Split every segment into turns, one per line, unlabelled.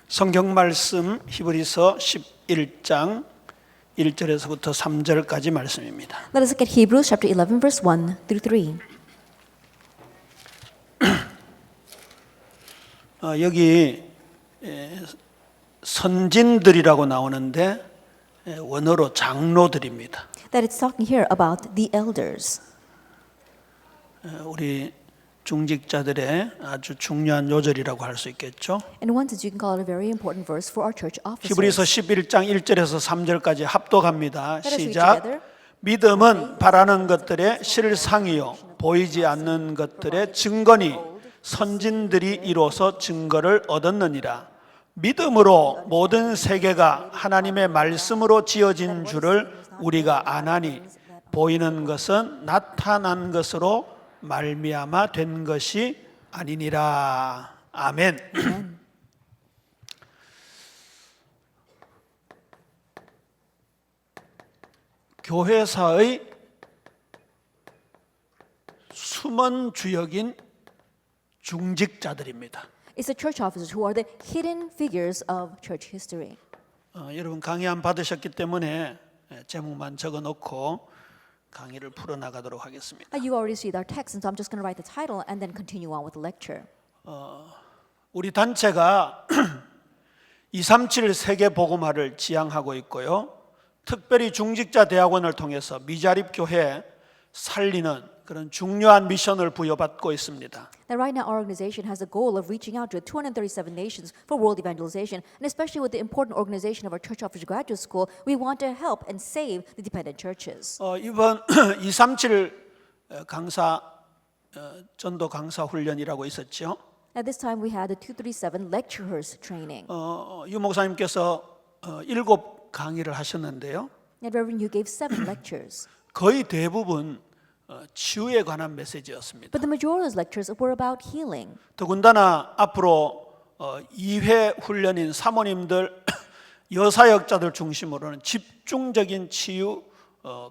성경 말씀 히브리서 11장 1절에서부터 3절까지 말씀입니다.
Let us look at Hebrews chapter 11 verse 1 through 3.
여기 선진들이라고 나오는데 원어로 장로들입니다.
That it's talking here about the elders.
우리 중직자들의 아주 중요한 요절이라고 할 수 있겠죠.
In one sense, you can call it a very important verse for our church officers.
히브리서 11장 1절에서 3절까지 합독합니다.
Let us read
시작.
together.
믿음은 바라는 것들의 실상이요 보이지 않는 것들의 증거니 선진들이 이로써 증거를 얻었느니라. 믿음으로 모든 세계가 하나님의 말씀으로 지어진 줄을 우리가 아나니 보이는 것은 나타난 것으로 말미암아 된 것이 아니니라. 아멘. 교회사의 숨은 주역인 중직자들입니다.
It's the church officers who are the hidden figures of church history.
여러분 강의안 받으셨기 때문에 제목만 적어놓고 강의를 풀어나가도록 하겠습니다.
You already see our text, and so I'm just going to write the title and then continue on with the lecture.
우리 단체가 237 세계복음화를 지향하고 있고요. 특별히 중직자 대학원을 통해서 미자립 교회 살리는 그런 중요한 미션을 부여받고 있습니다.
That right now our organization has a goal of reaching out to 237 nations for world evangelization, and especially with the important organization of our Church Officers Graduate School, we want to help and save the dependent churches.
이번 237 강사 전도 강사 훈련이라고 있었죠.
At this time we had the 237 lecturers training.
유 목사님께서 7 강의를 하셨는데요.
And Reverend, you gave 7 lectures.
거의 대부분 치유에 관한 메시지였습니다.
But the majority of those lectures were about healing.
더군다나 앞으로 2회 훈련인 사모님들 여사역자들 중심으로는 집중적인 치유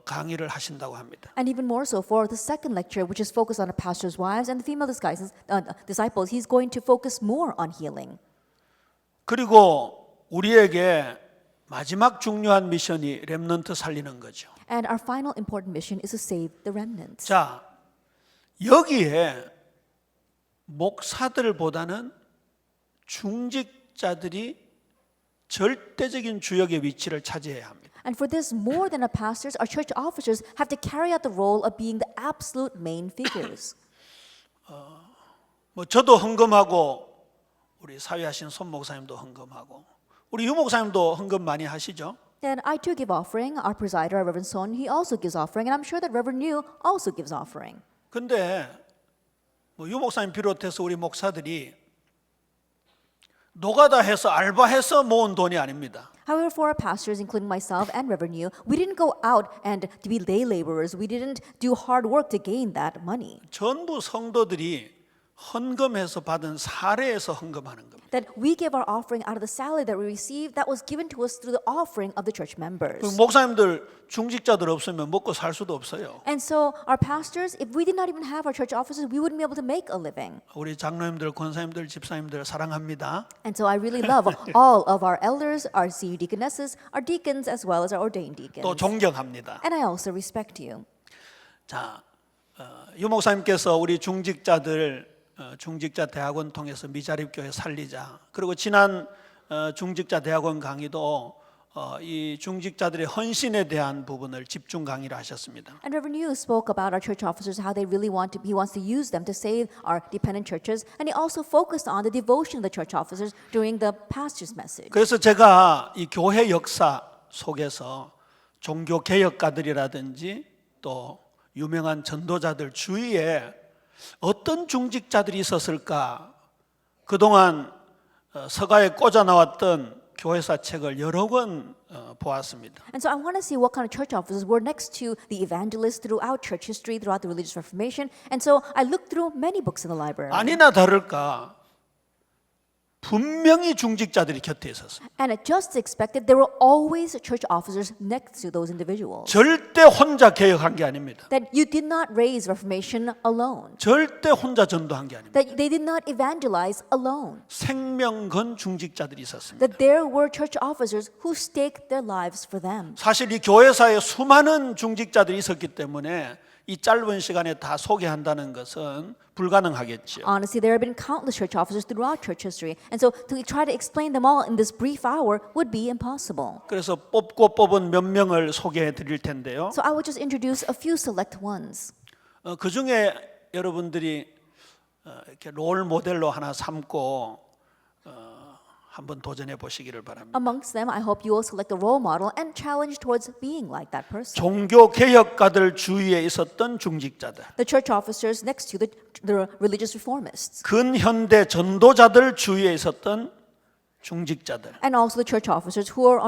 강의를 하신다고 합니다.
And even more so for the second lecture, which is focused on the pastor's wives and the female disciples, he's going to focus more on healing.
그리고 우리에게 마지막 중요한 미션이 렘넌트 살리는 거죠.
And our final important mission is to save the remnants.
자, 여기에 목사들보다는 중직자들이 절대적인 주역의 위치를 차지해야 합니다.
And for this, more than our pastors, our church officers have to carry out the role of being the absolute main figures.
저도 헌금하고 우리 사회하신 손 목사님도 헌금하고 우리 유 목사님도 헌금 많이 하시죠?
And I too give offering. Our presider, Reverend Son, he also gives offering, and I'm sure that Reverend Yu also gives offering.
근데 유 목사님 비롯해서 우리 목사들이 노가다 해서 알바해서 모은 돈이 아닙니다.
However, for our pastors, including myself and Reverend Yu, we didn't go out and to be lay laborers. We didn't do hard work to gain that money.
전부 성도들이 헌금해서 받은 사례에서 헌금하는 겁니다.
That we give our offering out of the salary that we receive that was given to us through the offering of the church members.
목사님들 중직자들 없으면 먹고 살 수도 없어요.
And so our pastors, if we did not even have our church officers, we wouldn't be able to make a living.
우리 장로님들, 권사님들, 집사님들 사랑합니다.
And so I really love all of our elders, our senior deaconesses, our deacons, as well as our ordained deacons.
또 존경합니다.
And I also respect you.
자, 유 목사님께서 우리 중직자 대학원 통해서 미자립 교회 살리자. 그리고 지난 중직자 대학원 강의도 이 중직자들의 헌신에 대한 부분을 집중 강의를 하셨습니다.
And Reverend Yu spoke about our church officers, how they really he wants to use them to save our dependent churches. And he also focused on the devotion of the church officers during the pastor's message.
그래서 제가 이 교회 역사 속에서 종교 개혁가들이라든지 또 유명한 전도자들 주위에 어떤 중직자들이 있었을까? 그동안 서가에 꽂아 나왔던 교회사 책을 여러 권 보았습니다.
And so I want to see what kind of church officers were next to the evangelists throughout church history, throughout the religious reformation. And so I looked through many books in the library.
아니나 다를까 분명히 중직자들이 곁에 있었습니다.
And it just expected there were always church officers next to those individuals.
절대 혼자 개혁한 게 아닙니다.
That you did not raise Reformation alone.
절대 혼자 전도한 게 아닙니다.
That they did not evangelize alone.
생명 건 중직자들이 있었습니다.
That there were church officers who staked their lives for them.
사실 이 교회사에 수많은 중직자들이 있었기 때문에 이 짧은 시간에 다 소개한다는 것은 불가능하겠죠.
Honestly, there have been countless church officers throughout church history. And so to try to explain them all in this brief hour would be impossible.
그래서 뽑고 뽑은 몇 명을 소개해 드릴 텐데요.
So I will just introduce a few select ones.
그 중에 여러분들이 이렇게 롤 모델로 하나 삼고 한번 도전해 보시기를 바랍니다.
Amongst them, I hope you will select a role model and challenge towards being like that person.
종교 개혁가들 주위에 있었던 중직자들,
The church officers next to the religious reformists.
근현대 전도자들 주위에 있었던 중직자들,
And also the church officers who are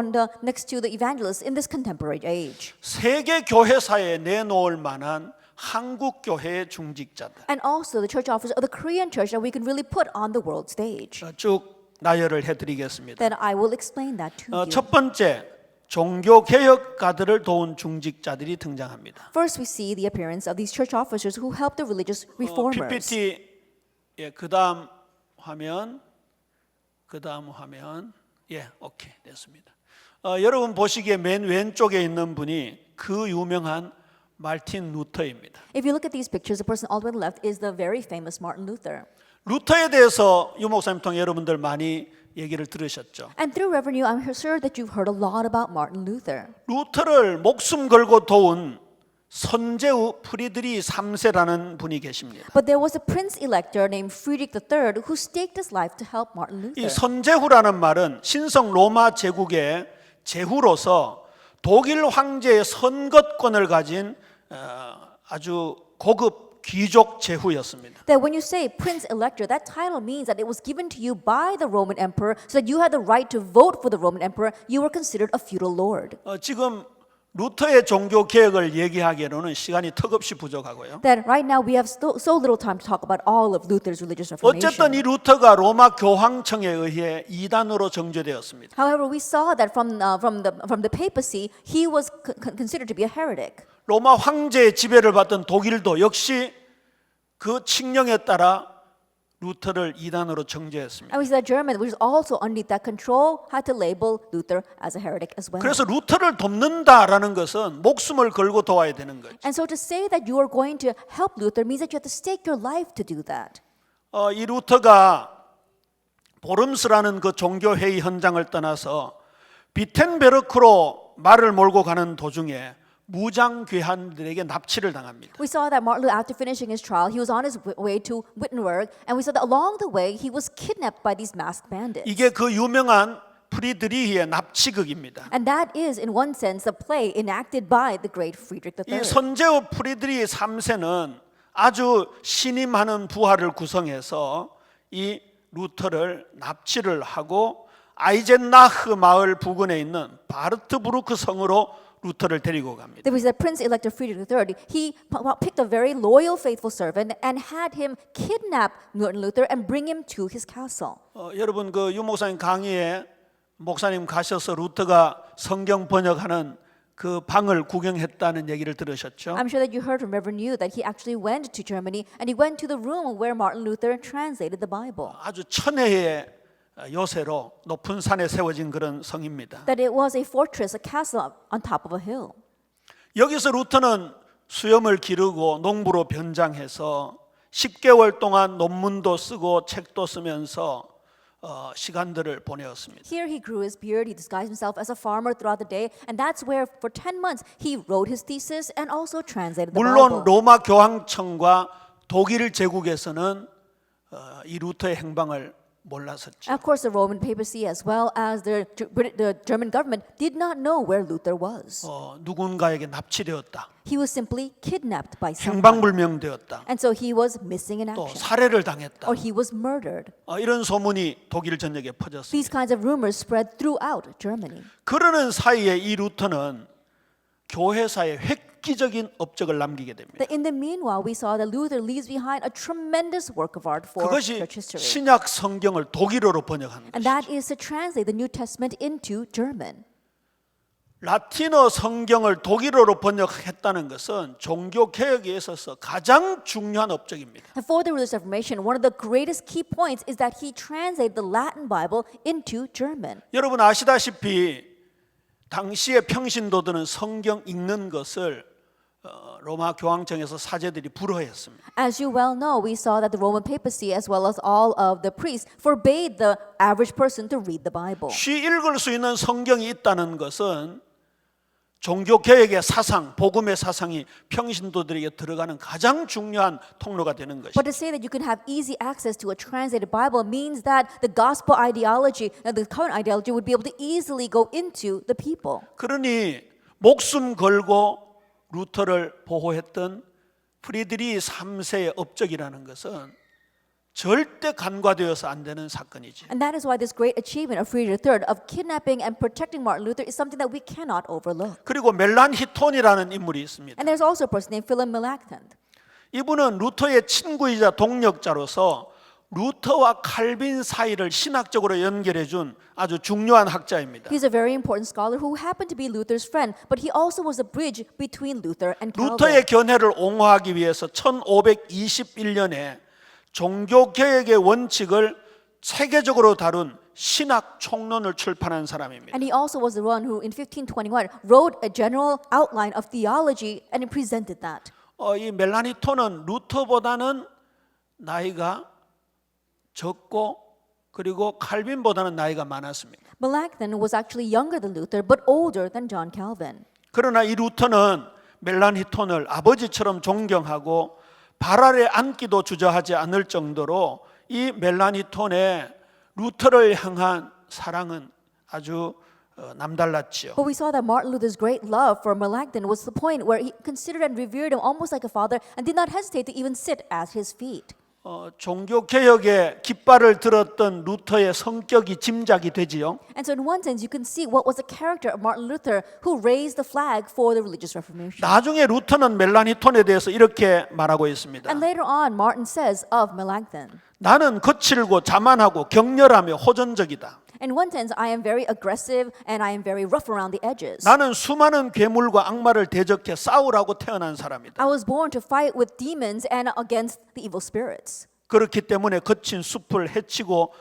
next to the evangelists in this contemporary age.
세계 교회사에 내놓을 만한 한국 교회의 중직자들
And also the church officers of the Korean church that we can really put on the world stage.
쭉 나열을 해드리겠습니다.
Then I will explain that to you.
첫 번째, 종교 개혁가들을 도운 중직자들이 등장합니다.
First, we see the appearance of these church officers who helped the religious reformers.
PPT 그다음 화면, 오케이 됐습니다. 여러분 보시기에 맨 왼쪽에 있는 분이 그 유명한 마틴 루터입니다.
If you look at these pictures, the person all the way on the left is the very famous Martin Luther.
루터에 대해서 유 목사님 통해 여러분들 많이 얘기를 들으셨죠.
And through Reverend Yu, I'm sure that you've heard a lot about Martin Luther.
루터를 목숨 걸고 도운 선제후 프리드리 3세라는 분이 계십니다.
But there was a prince elector named Friedrich III who staked his life to help Martin Luther.
이 선제후라는 말은 신성 로마 제국의 제후로서 독일 황제의 선거권을 가진 아주 고급 귀족 제후였습니다.
That when you say prince elector, that title means that it was given to you by the Roman emperor so that you had the right to vote for the Roman emperor. You were considered a feudal lord.
지금 루터의 종교 개혁을 얘기하기에는 시간이 턱없이 부족하고요.
That right now we have so little time to talk about all of Luther's religious reformation.
어쨌든 이 루터가 로마 교황청에 의해 이단으로 정죄되었습니다.
However, we saw that from the papacy, he was considered to be a heretic.
로마 황제의 지배를 받던 독일도 역시 그 칙령에 따라 루터를 이단으로 정죄했습니다.
And we see that Germany, which is also underneath that control, had to label Luther as a heretic as well.
그래서 루터를 돕는다라는 것은 목숨을 걸고 도와야 되는 거죠.
And so to say that you are going to help Luther means that you have to stake your life to do that.
이 루터가 보름스라는 그 종교회의 현장을 떠나서 비텐베르크로 말을 몰고 가는 도중에 무장 괴한들에게 납치를 당합니다.
We saw that Martin Luther, after finishing his trial, he was on his way to Wittenberg, and we saw that along the way he was kidnapped by these masked bandits.
이게 그 유명한 프리드리히의 납치극입니다.
And that is, in one sense, the play enacted by the great Friedrich
이
III.
선제후 프리드리히 3세는 아주 신임하는 부하를 구성해서 이 루터를 납치를 하고 아이젠나흐 마을 부근에 있는 바르트부르크 성으로 루터를 데리고 갑니다.
There was a prince elector Friedrich III. He picked a very loyal, faithful servant and had him kidnap Martin Luther and bring him to his castle.
여러분 그 유 목사님 강의에 목사님 가셔서 루터가 성경 번역하는 그 방을 구경했다는 얘기를 들으셨죠?
I'm sure that you heard from Reverend Yu that he actually went to Germany and he went to the room where Martin Luther translated the Bible.
아주 천혜의 요새로 높은 산에 세워진 그런 성입니다.
That it was a fortress, a castle on top of a hill.
여기서 루터는 수염을 기르고 농부로 변장해서 10개월 동안 논문도 쓰고 책도 쓰면서 시간들을 보내었습니다.
Here he grew his beard, he disguised himself as a farmer throughout the day, and that's where for 10 months he wrote his thesis and also translated the
물론
Bible.
로마 교황청과 독일 제국에서는 이 루터의 행방을 몰랐었죠.
Of course, the Roman papacy as well as the German government did not know where Luther was.
누군가에게 납치되었다.
He was simply kidnapped by someone.
행방불명되었다.
And so he was missing in
또
action.
살해를 당했다.
Or he was murdered.
이런 소문이 독일 전역에 퍼졌습니다.
These kinds of rumors spread throughout Germany.
그러는 사이에 이 루터는 교회사의 획기적인 업적을 남기게 됩니다.
That in the meanwhile, we saw that Luther leaves behind a tremendous work of art for
그것이
church history.
신약 성경을 독일어로 번역한
And
것이죠.
that is to translate the New Testament into German.
라틴어 성경을 독일어로 번역했다는 것은 종교 개혁에 있어서 가장 중요한 업적입니다.
And for the Religious Reformation, one of the greatest key points is that he translated the Latin Bible into German.
여러분 아시다시피 당시의 평신도들은 성경 읽는 것을 로마 교황청에서 사제들이 불허했습니다.
As you well know, we saw that the Roman papacy, as well as all of the priests, forbade the average person to read the Bible.
쉬 읽을 수 있는 성경이 있다는 것은 종교 개혁의 사상, 복음의 사상이 평신도들에게 들어가는 가장 중요한 통로가 되는 것입니다.
But to say that you can have easy access to a translated Bible means that the gospel ideology and the current ideology would be able to easily go into the people.
그러니 목숨 걸고 루터를 보호했던 프리드리히 3세의 업적이라는 것은 절대 간과되어서 안 되는 사건이지.
And that is why this great achievement of Friedrich III of kidnapping and protecting Martin Luther is something that we cannot overlook.
그리고 멜란히톤이라는 인물이 있습니다.
And there's also a person named Philip Melanchthon.
이분은 루터의 친구이자 동력자로서 루터와 칼빈 사이를 신학적으로 연결해 준 아주 중요한 학자입니다.
He's a very important scholar who happened to be Luther's friend, but he also was a bridge between Luther and Calvin.
루터의 견해를 옹호하기 위해서 1521년에 종교 개혁의 원칙을 체계적으로 다룬 신학 총론을 출판한 사람입니다.
And he also was the one who in 1521 wrote a general outline of theology and he presented that.
이 멜라니톤은 루터보다는 나이가 적고 그리고 칼빈보다는 나이가 많았습니다.
Melanchthon was actually younger than Luther but older than John Calvin.
그러나 이 루터는 멜라니톤을 아버지처럼 존경하고 발 아래 앉기도 주저하지 않을 정도로 이 멜라니톤의 루터를 향한 사랑은 아주 남달랐지요.
But we saw that Martin Luther's great love for Melanchthon was the point where he considered and revered him almost like a father and did not hesitate to even sit at his feet.
종교 개혁의 깃발을 들었던 루터의 성격이 짐작이 되지요.
And so in one sense you can see what was the character of Martin Luther who raised the flag for the Religious Reformation.
나중에 루터는 멜라니톤에 대해서 이렇게 말하고 있습니다.
And later on Martin says of Melanchthon,
나는 거칠고 자만하고 격렬하며 호전적이다.
in one sense I am very aggressive and I am very rough around the edges.
나는 수많은 괴물과 악마를 대적해 싸우라고 태어난 사람이다.
I was born to fight with demons and against the evil spirits.
그렇기 때문에 거친 숲을 해치고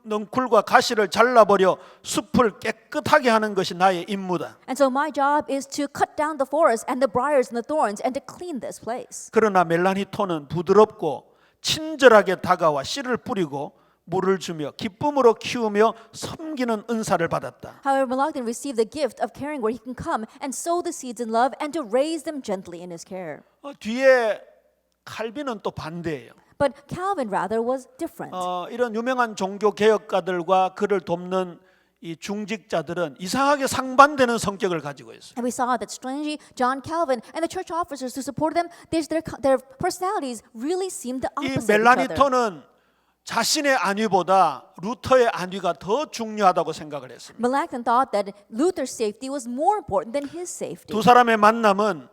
넝쿨과 가시를 잘라버려 숲을 깨끗하게 하는 것이 나의 임무다.
And so my job is to cut down the forest and the briars and the thorns and to clean this place.
그러나 멜라니톤은 부드럽고 친절하게 다가와 씨를 뿌리고 물을 주며 기쁨으로 키우며 섬기는 은사를 받았다.
However, Melanchthon received the gift of caring where he can come and sow the seeds in love and to raise them gently in his care.
뒤에 칼빈은 또 반대예요.
But Calvin rather was different.
이런 유명한 종교 개혁가들과 그를 돕는 이 중직자들은 이상하게 상반되는 성격을 가지고 있어요.
And we saw that strangely, John Calvin and the church officers who supported them, their personalities really seemed the
이
opposite of each other.
멜라니톤은 자신의 안위보다 루터의 안위가 더 중요하다고 생각을 했습니다.
Melanchthon thought that Luther's safety was more important than his safety.
두 사람의 만남은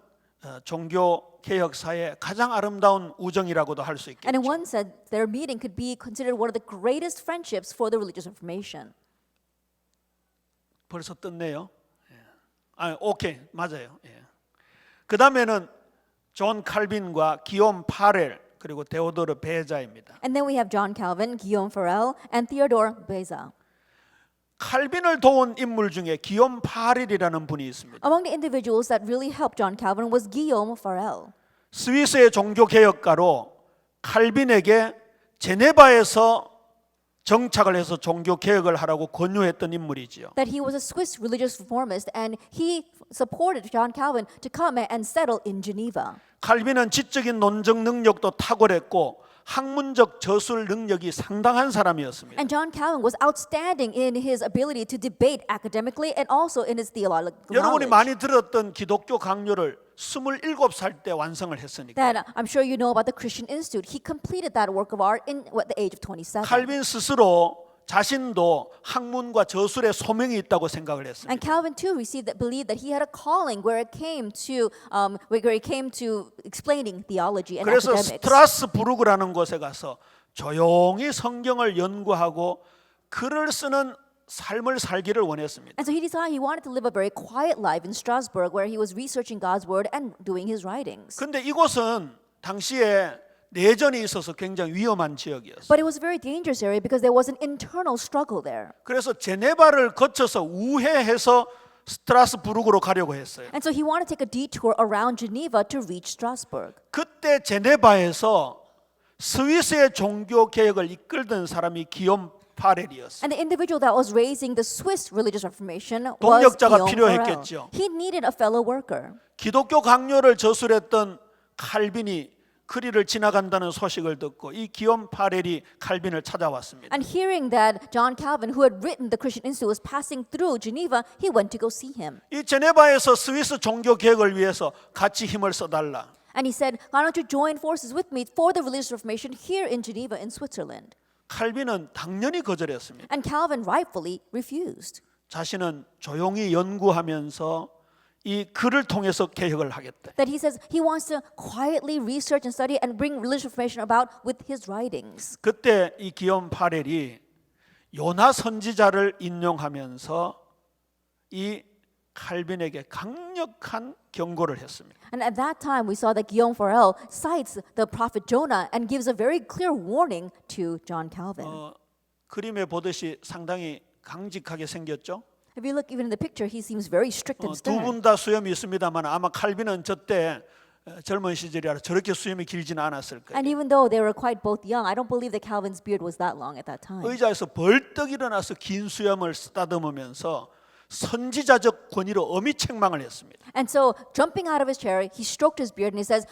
종교 개혁사의 가장 아름다운 우정이라고도 할 수
And in
있겠죠.
one sense, their meeting could be considered one of the greatest friendships for the Religious Reformation.
벌써 떴네요. 오케이 맞아요. 그 다음에는 존 칼빈과 기욤 파렐 그리고 데오도르 베자입니다.
And then we have John Calvin, Guillaume Farel, and Theodore Beza.
칼빈을 도운 인물 중에 기욤 파렐이라는 분이 있습니다.
Among the individuals that really helped John Calvin was Guillaume Farel.
스위스의 종교 개혁가로 칼빈에게 제네바에서 정착을 해서 종교 개혁을 하라고 권유했던 인물이지요.
That he was a Swiss religious reformist and he supported John Calvin to come and settle in Geneva.
칼빈은 지적인 논증 능력도 탁월했고 학문적 저술 능력이 상당한 사람이었습니다.
And John Calvin was outstanding in his ability to debate academically and also in his theological
여러분이
knowledge.
많이 들었던 기독교 강요를 27살 때 완성을 했으니까.
That I'm sure you know about the Christian Institute. He completed that work of art in the age of 27.
칼빈 스스로 자신도 학문과 저술의 소명이 있다고 생각을 했습니다.
And Calvin too believed that he had a calling where it came to explaining theology and
그래서
academics.
스트라스부르크라는 곳에 가서 조용히 성경을 연구하고 글을 쓰는 삶을 살기를 원했습니다.
And so he decided he wanted to live a very quiet life in Strasbourg, where he was researching God's word and doing his writings.
근데 이곳은 당시에 내전이 있어서 굉장히 위험한 지역이었어요.
But it was a very dangerous area because there was an internal struggle there.
그래서 제네바를 거쳐서 우회해서 스트라스부르크로 가려고 했어요.
And so he wanted to take a detour around Geneva to reach Strasbourg.
그때 제네바에서 스위스의 종교 개혁을 이끌던 사람이 기욤 파렐이었어요.
And the individual that was raising the Swiss religious reformation was
동력자가
Guillaume
필요했겠죠.
Farel. He needed a fellow worker.
기독교 강요를 저술했던 칼빈이 그리를 지나간다는 소식을 듣고 이 기욤 파렐이 칼빈을 찾아왔습니다.
And hearing that John Calvin, who had written the Christian Institute, was passing through Geneva, he went to go see him.
이 제네바에서 스위스 종교 개혁을 위해서 같이 힘을 써달라.
And he said, why don't you join forces with me for the religious reformation here in Geneva in Switzerland?
칼빈은 당연히 거절했습니다.
And Calvin rightfully refused.
자신은 조용히 연구하면서 이 글을 통해서 개혁을 하겠다.
That he says he wants to quietly research and study and bring religious reformation about with his writings.
그때 이 기욤 파렐이 요나 선지자를 인용하면서 이 칼빈에게 강력한 경고를 했습니다.
And at that time, we saw that Guillaume Farel cites the prophet Jonah and gives a very clear warning to John Calvin.
그림에 보듯이 상당히 강직하게 생겼죠.
If you look even in the picture, he seems very strict and
두
stern.
분 다 수염이 있습니다만 아마 칼빈은 저때 젊은 시절이라 저렇게 수염이 길지는 않았을 거예요.
And even though they were quite both young, I don't believe that Calvin's beard was that long at that time.
의자에서 벌떡 일어나서 긴 수염을 쓰다듬으면서 선지자적 권위로 엄히 책망을 했습니다.
And so, jumping out of his chair, he stroked his beard and he says,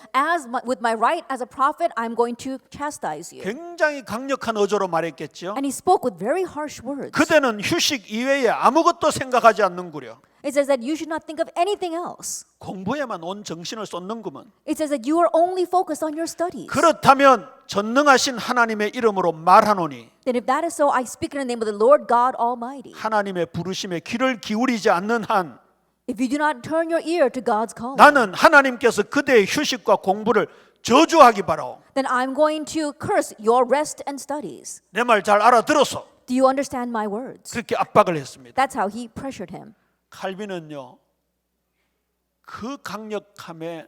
with my right as a prophet, I'm going to chastise you.
굉장히 강력한 어조로 말했겠죠.
And he spoke with very harsh words.
그대는 휴식 이외에 아무것도 생각하지 않는구려.
It says that you should not think of anything else.
공부에만 온 정신을 쏟는구먼.
It says that you are only focused on your studies.
그렇다면 전능하신 하나님의 이름으로 말하노니
Then if that is so, I speak in the name of the Lord God Almighty.
하나님의 부르심에 귀를 기울이지 않는 한
If you do not turn your ear to God's calling,
나는 하나님께서 그대의 휴식과 공부를 저주하기 바라오.
then I'm going to curse your rest and studies.
내 말 잘 알아들어서
Do you understand my words?
그렇게 압박을 했습니다.
That's how he pressured him.
칼빈은요 그 강력함에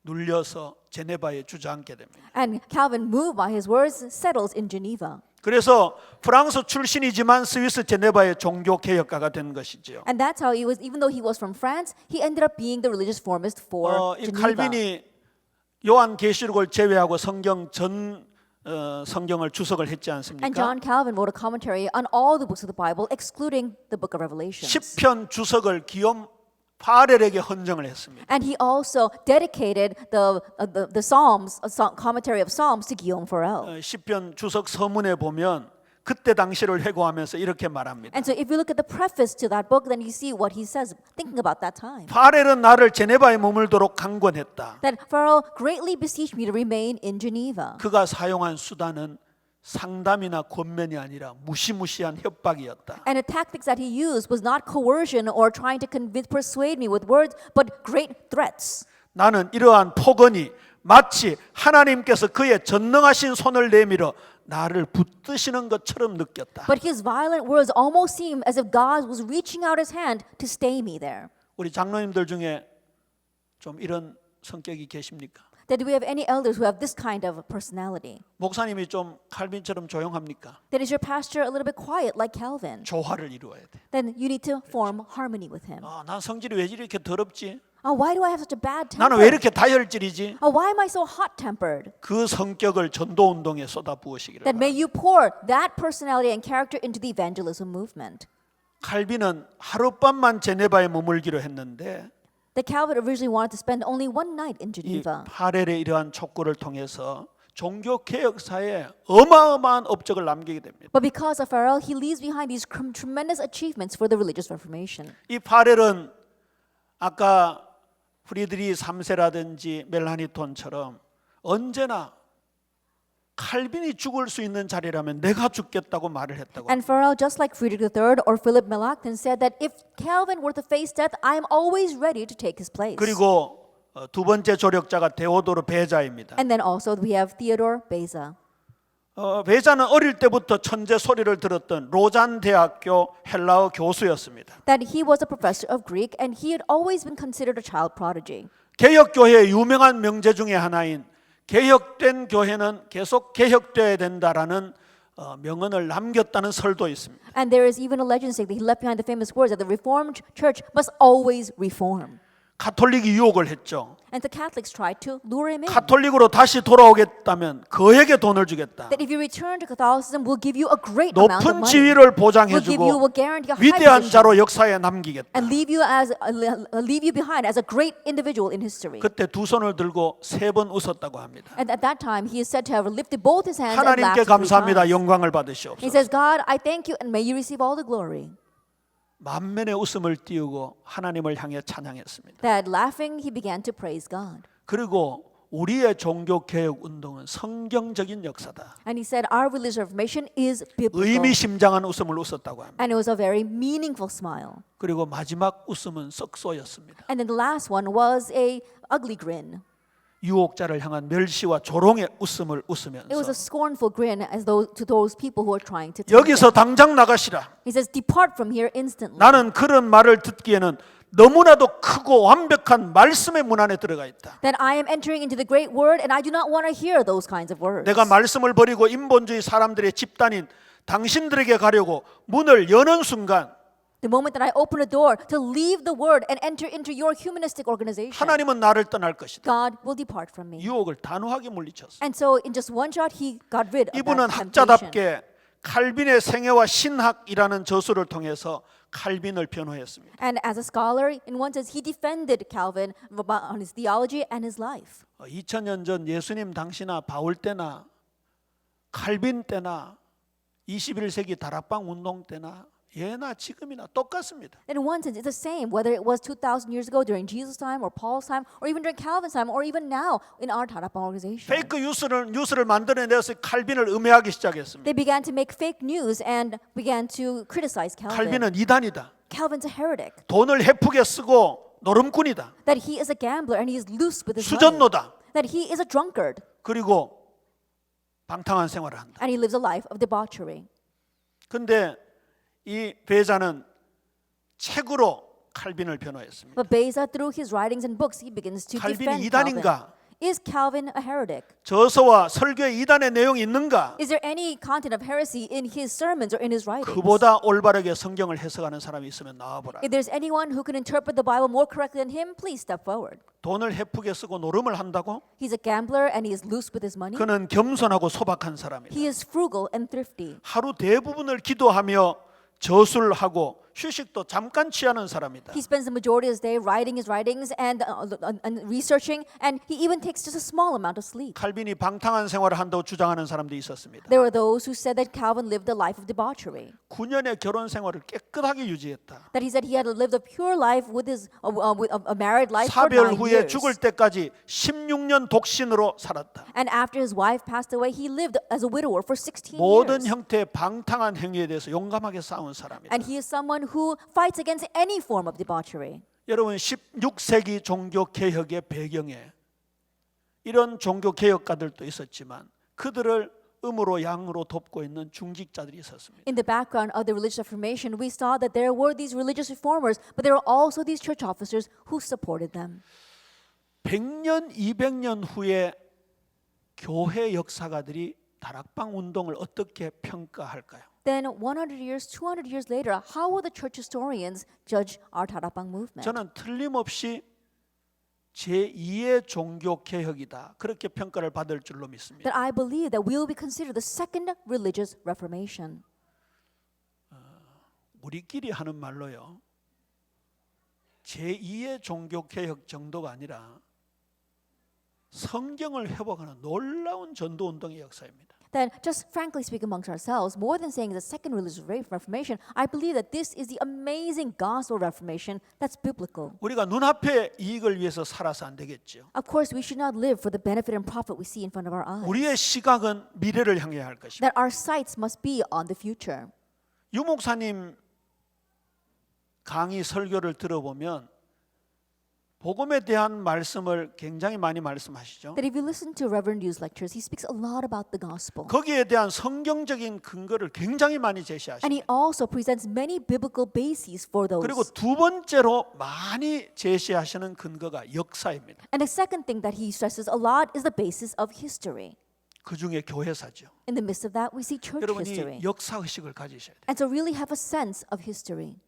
눌려서 제네바에 주저앉게 됩니다.
And Calvin, moved by his words, settles in Geneva.
그래서 프랑스 출신이지만 스위스 제네바의 종교 개혁가가 된 것이지요.
And that's how he was, even though he was from France, he ended up being the religious reformist for
이
Geneva.
칼빈이 요한 계시록을 제외하고 성경을 주석을 했지
And
않습니까?
John Calvin wrote a commentary on all the books of the Bible, excluding the book of Revelation.
시편 주석을 기욤 파렐에게 헌정을 했습니다.
And he also dedicated the Psalms, commentary of Psalms to Guillaume Farel.
시편 주석 서문에 보면 그때 당시를 회고하면서 이렇게 말합니다.
And so if you look at the preface to that book, then you see what he says, thinking about that time.
파렐은 나를 제네바에 머물도록 강권했다.
That Farel greatly beseeched me to remain in Geneva.
그가 사용한 수단은 상담이나 권면이 아니라 무시무시한 협박이었다.
And the tactics that he used was not coercion or trying to persuade me with words, but great threats.
나는 이러한 폭언이 마치 하나님께서 그의 전능하신 손을 내밀어 나를 붙드시는 것처럼 느꼈다.
But his violent words almost seemed as if God was reaching out his hand to stay me there.
우리 장로님들 중에 좀 이런 성격이 계십니까?
That do we have any elders who have this kind of personality?
목사님이 좀 칼빈처럼 조용합니까?
That is your pastor a little bit quiet like Calvin?
조화를 이루어야 돼.
Then you need to form harmony with him.
난 성질이 왜 이렇게 더럽지?
Why do I have such a bad
나는 왜
temper?
이렇게 다혈질이지?
Why am I so hot-tempered?
그 성격을 전도 운동에 쏟아 부으시기를
That may
바랍니다.
you pour that personality and character into the evangelism movement.
칼빈은 하룻밤만 제네바에 머물기로 했는데
That Calvin originally wanted to spend only one night in
이
Geneva.
파렐의 이러한 촉구를 통해서 종교 개혁사에 어마어마한 업적을 남기게 됩니다.
But because of Farel, he leaves behind these tremendous achievements for the religious reformation.
이 파렐은 아까 프리드리 3세라든지 멜라니톤처럼 언제나 칼빈이 죽을 수 있는 자리라면 내가 죽겠다고 말을 했다고.
And Farel, just like Friedrich III or Philip Melanchthon, said that if Calvin were to face death, I am always ready to take his place.
그리고 두 번째 조력자가 데오도르 베자입니다.
And then also we have Theodore Beza.
베자는 어릴 때부터 천재 소리를 들었던 로잔 대학교 헬라어 교수였습니다.
That he was a professor of Greek and he had always been considered a child prodigy.
개혁교회의 유명한 명제 중에 하나인 개혁된 교회는 계속 개혁되어야 된다라는 명언을 남겼다는 설도 있습니다.
And there is even a legend saying that he left behind the famous words that the Reformed Church must always reform.
가톨릭이 유혹을 했죠.
And the Catholics tried to lure him in.
가톨릭으로 다시 돌아오겠다면 그에게 돈을 주겠다.
That if you return to Catholicism, we'll give you a great amount of
높은
money.
지위를
We'll give you,
보장해주고
will guarantee a high
위대한
position.
자로 역사에 남기겠다.
And leave you behind as a great individual in history.
그때 두 손을 들고 세 번 웃었다고 합니다.
And at that time, he is said to have lifted both his hands and
하나님께
laughed 3
감사합니다.
times.
영광을
He
받으시옵소서.
says, God, I thank you and may you receive all the glory.
만면의 웃음을 띄우고 하나님을 향해 찬양했습니다.
That laughing, he began to praise God.
그리고 우리의 종교 개혁 운동은 성경적인 역사다.
And he said, our religious reformation is biblical.
의미심장한 웃음을 웃었다고 합니다.
And it was a very meaningful smile.
그리고 마지막 웃음은 썩소였습니다.
And then the last one was a ugly grin.
유혹자를 향한 멸시와 조롱의 웃음을
It was a
웃으면서
scornful grin as though to those people who are trying to tempt
여기서
him.
당장 나가시라.
He says, depart from here instantly.
나는 그런 말을 듣기에는 너무나도 크고 완벽한 말씀의 문 안에 들어가 있다.
That I am entering into the great word and I do not want to hear those kinds of words.
내가 말씀을 버리고 인본주의 사람들의 집단인 당신들에게 가려고 문을 여는 순간
The moment that I open a door to leave the word and enter into your humanistic organization,
하나님은 나를 떠날 것이다.
God will depart from me.
유혹을 단호하게 물리쳤어.
And so in just one shot, he got rid of
이분은
that temptation.
학자답게 칼빈의 생애와 신학이라는 저수를 통해서 칼빈을 변호했습니다.
And as a scholar, in one sense, he defended Calvin on his theology and his life.
2000년 전 예수님 당시나 바울 때나 칼빈 때나 21세기 다락방 운동 때나 예나 지금이나 똑같습니다.
And in one sense, it's the same, whether it was 2,000 years ago during Jesus' time or Paul's time or even during Calvin's time or even now in our Tarapang organization.
페이크 뉴스를 만들어내서 칼빈을 음해하기 시작했습니다.
They began to make fake news and began to criticize Calvin.
칼빈은 이단이다.
Calvin's a heretic.
돈을 헤프게 쓰고 노름꾼이다.
That he is a gambler and he is loose with his money.
수전노다.
That he is a drunkard
그리고 방탕한 생활을 한다.
and he lives a life of debauchery.
근데 이 베자는 책으로 칼빈을 변호했습니다.
But Beza, through his writings and books, he begins to
칼빈이
defend Calvin.
이단인가?
Is Calvin a heretic?
저서와 설교의 이단의 내용이 있는가?
Is there any content of heresy in his sermons or in his writings?
그보다 올바르게 성경을 해석하는 사람이 있으면 나와보라.
If there's anyone who can interpret the Bible more correctly than him, please step forward.
돈을 헤프게 쓰고 노름을 한다고?
He's a gambler and he is loose with his money.
그는 겸손하고 소박한 사람이다.
He is frugal and thrifty.
하루 대부분을 기도하며 저술하고 휴식도 잠깐 취하는 사람이다.
He spends the majority of his day writing his writings and researching, and he even takes just a small amount of sleep.
칼빈이 방탕한 생활을 한다고 주장하는 사람도 있었습니다.
There were those who said that Calvin lived a life of debauchery.
9년의 결혼 생활을 깨끗하게 유지했다.
That he said he had lived a pure life with his a married life for
사별
9
후에
years.
죽을 때까지 16년 독신으로 살았다.
And after his wife passed away, he lived as a widower for 16
모든
years.
형태의 방탕한 행위에 대해서 용감하게 싸운 사람이다.
And he is someone who fights against any form of debauchery.
여러분 16세기 종교 개혁의 배경에 이런 종교 개혁가들도 있었지만 그들을 음으로 양으로 돕고 있는 중직자들이 있었습니다.
In the background of the religious reformation, we saw that there were these religious reformers, but there were also these church officers who supported them.
100년, 200년 후에 교회 역사가들이 다락방 운동을 어떻게 평가할까요?
Then 100 years, 200 years later, how will the church historians judge our Tarapang movement?
저는 틀림없이 제2의 종교 개혁이다. 그렇게 평가를 받을 줄로 믿습니다.
That I believe that we will be considered the second religious reformation.
우리끼리 하는 말로요. 제2의 종교 개혁 정도가 아니라 성경을 회복하는 놀라운 전도 운동의 역사입니다.
Then, just frankly speaking amongst ourselves, more than saying the second religious reformation, I believe that this is the amazing gospel reformation that's biblical.
우리가 눈앞의 이익을 위해서 살아서 안 되겠죠.
Of course, we should not live for the benefit and profit we see in front of our eyes.
우리의 시각은 미래를 향해야 할 것입니다.
That our sights must be on the future.
유 목사님 강의 설교를 들어보면 복음에 대한 말씀을 굉장히 많이 말씀하시죠.
That if you listen to Reverend Yu's lectures, he speaks a lot about the gospel.
거기에 대한 성경적인 근거를 굉장히 많이
And
제시하시죠.
he also presents many biblical bases for those.
그리고 두 번째로 많이 제시하시는 근거가 역사입니다.
And the second thing that he stresses a lot is the basis of history.
그 중에 교회사죠.
In the midst of that, we see church history.
여러분이 역사 의식을 가지셔야 돼요.
And so really have a sense of history.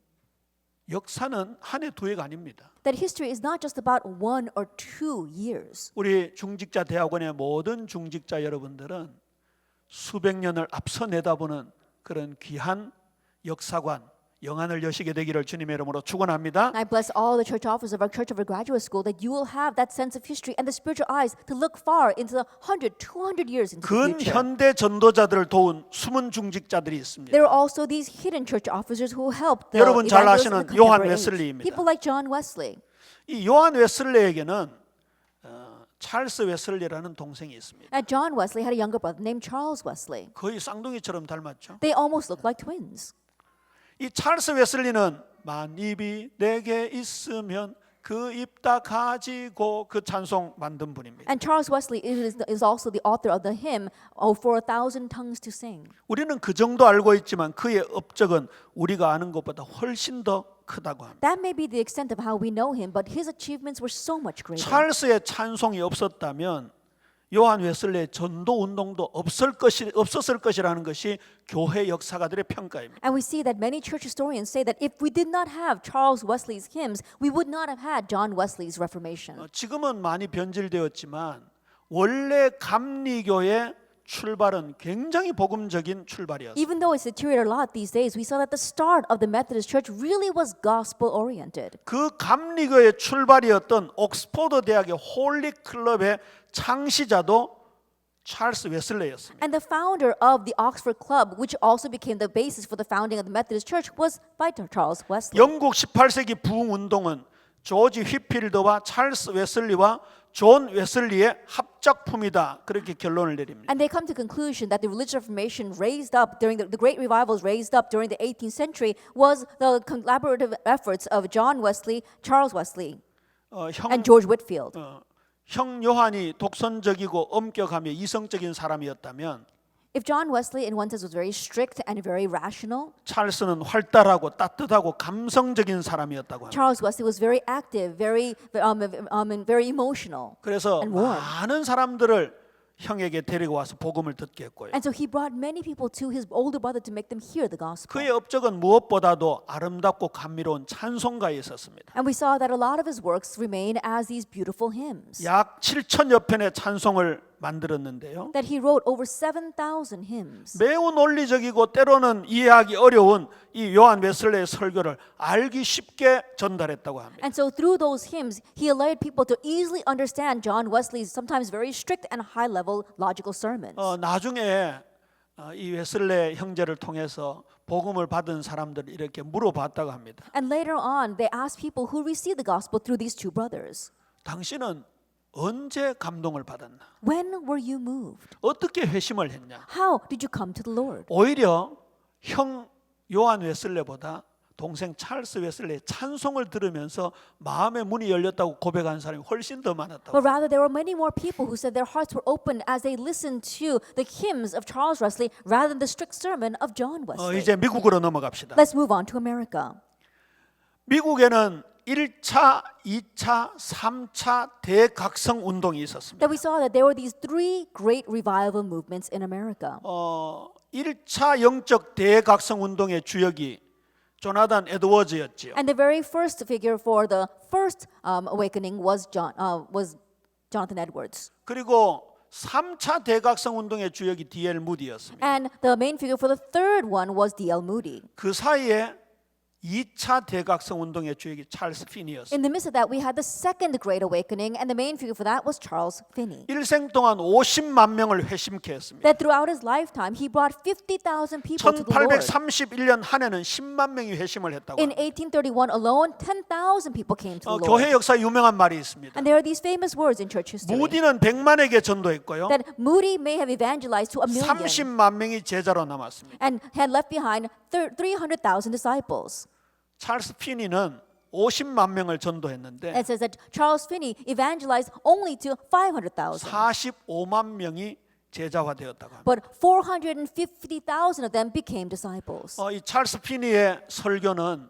역사는 한 해 두 해가 아닙니다.
That history is not just about 1 or 2 years.
우리 중직자 대학원의 모든 중직자 여러분들은 수백 년을 앞서 내다보는 그런 귀한 역사관, 영안을 여시게 되기를 주님의 이름으로 축원합니다.
I bless all the church officers of our Church of our Graduate School that you will have that sense of history and the spiritual eyes to look far into the 100, 200 years into the future.
근현대 전도자들을 도운 숨은 중직자들이 있습니다.
There are also these hidden church officers who helped the
여러분 잘
evangelists in
아시는
the
요한
contemporary age.
웨슬리입니다.
People like John Wesley.
이 요한 웨슬리에게는 찰스 웨슬리라는 동생이 있습니다.
And John Wesley had a younger brother named Charles Wesley.
거의 쌍둥이처럼 닮았죠.
They almost looked like twins.
이 찰스 웨슬리는 만입이 내게 있으면 그 입 다 가지고 그 찬송 만든 분입니다.
And Charles Wesley is also the author of the hymn "Oh, for a thousand tongues to sing."
우리는 그 정도 알고 있지만 그의 업적은 우리가 아는 것보다 훨씬 더 크다고 합니다.
That may be the extent of how we know him, but his achievements were so much greater.
찰스의 찬송이 없었다면 요한 웨슬리의 전도 운동도 없었을 것이라는 것이 교회 역사가들의 평가입니다.
And we see that many church historians say that if we did not have Charles Wesley's hymns, we would not have had John Wesley's Reformation.
지금은 많이 변질되었지만 원래 감리교의 출발은 굉장히 복음적인 출발이었습니다.
Even though it's deteriorated a lot these days, we saw that the start of the Methodist Church really was gospel oriented.
그 감리교의 출발이었던 옥스퍼드 대학의 홀리 클럽의 창시자도 찰스 웨슬레였습니다.
And the founder of the Oxford Club, which also became the basis for the founding of the Methodist Church, was by Charles Wesley.
영국 18세기 부흥 운동은 조지 휘필드와 찰스 웨슬리와 존 웨슬리의 합작품이다. 그렇게 결론을 내립니다.
And they come to the conclusion that the religious reformation raised up during the great revivals raised up during the 18th century was the collaborative efforts of John Wesley, Charles Wesley, and George Whitefield.
형 요한이 독선적이고 엄격하며 이성적인 사람이었다면
If John Wesley in one sense was very strict and very rational,
찰스는 활달하고 따뜻하고 감성적인 사람이었다고 합니다.
Charles Wesley was very active, very emotional.
그래서
and warm.
많은 사람들을 형에게 데리고 와서 복음을 듣게 했고요.
And so he brought many people to his older brother to make them hear the gospel.
그의 업적은 무엇보다도 아름답고 감미로운 찬송가에 있었습니다.
And we saw that a lot of his works remain as these beautiful hymns.
약 7천여 편의 찬송을 만들었는데요.
That he wrote over 7,000 hymns.
매우 논리적이고 때로는 이해하기 어려운 이 요한 웨슬레의 설교를 알기 쉽게 전달했다고 합니다.
And so through those hymns, he allowed people to easily understand John Wesley's sometimes very strict and high-level logical sermons.
나중에 이 웨슬레 형제를 통해서 복음을 받은 사람들 이렇게 물어봤다고 합니다.
And later on, they asked people who received the gospel through these two brothers,
당신은 언제 감동을 받았나?
when were you moved?
어떻게 회심을 했냐?
How did you come to the Lord?
오히려 형 요한 웨슬레보다 동생 찰스 웨슬레의 찬송을 들으면서 마음의 문이 열렸다고 고백한 사람이 훨씬 더 많았다고.
But rather, there were many more people who said their hearts were opened as they listened to the hymns of Charles Wesley rather than the strict sermon of John Wesley.
이제 미국으로 넘어갑시다.
Let's move on to America.
미국에는 1차, 2차, 3차 대각성 운동이 있었습니다.
That we saw that there were these three great revival movements in America.
1차 영적 대각성 운동의 주역이 조나단 에드워즈였지요.
And the very first figure for the first awakening was Jonathan Edwards.
그리고 3차 대각성 운동의 주역이 D.L. 무디였습니다.
And the main figure for the third one was D.L. Moody.
그 사이에 2차 대각성 운동의 주역이 찰스 피니였습니다.
In the midst of that, we had the second Great Awakening, and the main figure for that was Charles Finney.
일생 동안 50만 명을 회심케 했습니다.
That throughout his lifetime, he brought 50,000 people to the Lord.
1831년 한 해는 10만 명이 회심을 했다고
In
합니다.
1831 alone, 10,000 people came to the
교회
Lord.
역사에 유명한 말이 있습니다.
And there are these famous words in church history.
무디는 100만에게 전도했고요.
That Moody may have evangelized to a million
30만 명이 제자로 남았습니다.
and had left behind 300,000 disciples.
찰스 피니는 50만 명을 전도했는데
It says that Charles Finney evangelized only to 500,000.
45만 명이 제자화되었다고 합니다.
But 450,000 of them became disciples.
이 찰스 피니의 설교는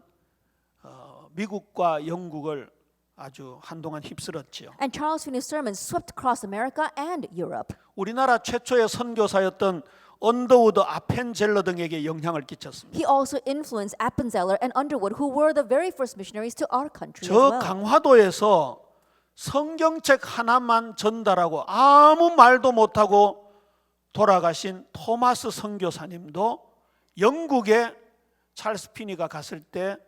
미국과 영국을 아주 한동안 휩쓸었지요.
And Charles Finney's sermons swept across America and Europe.
우리나라 최초의 선교사였던 언더우드, 아펜젤러 등에게 영향을 끼쳤습니다.
He also influenced Appenzeller and Underwood, who were the very first missionaries to our country as
저
well.
강화도에서 성경책 하나만 전달하고 아무 말도 못하고 돌아가신 토마스 선교사님도 영국에 찰스 피니가 갔을 때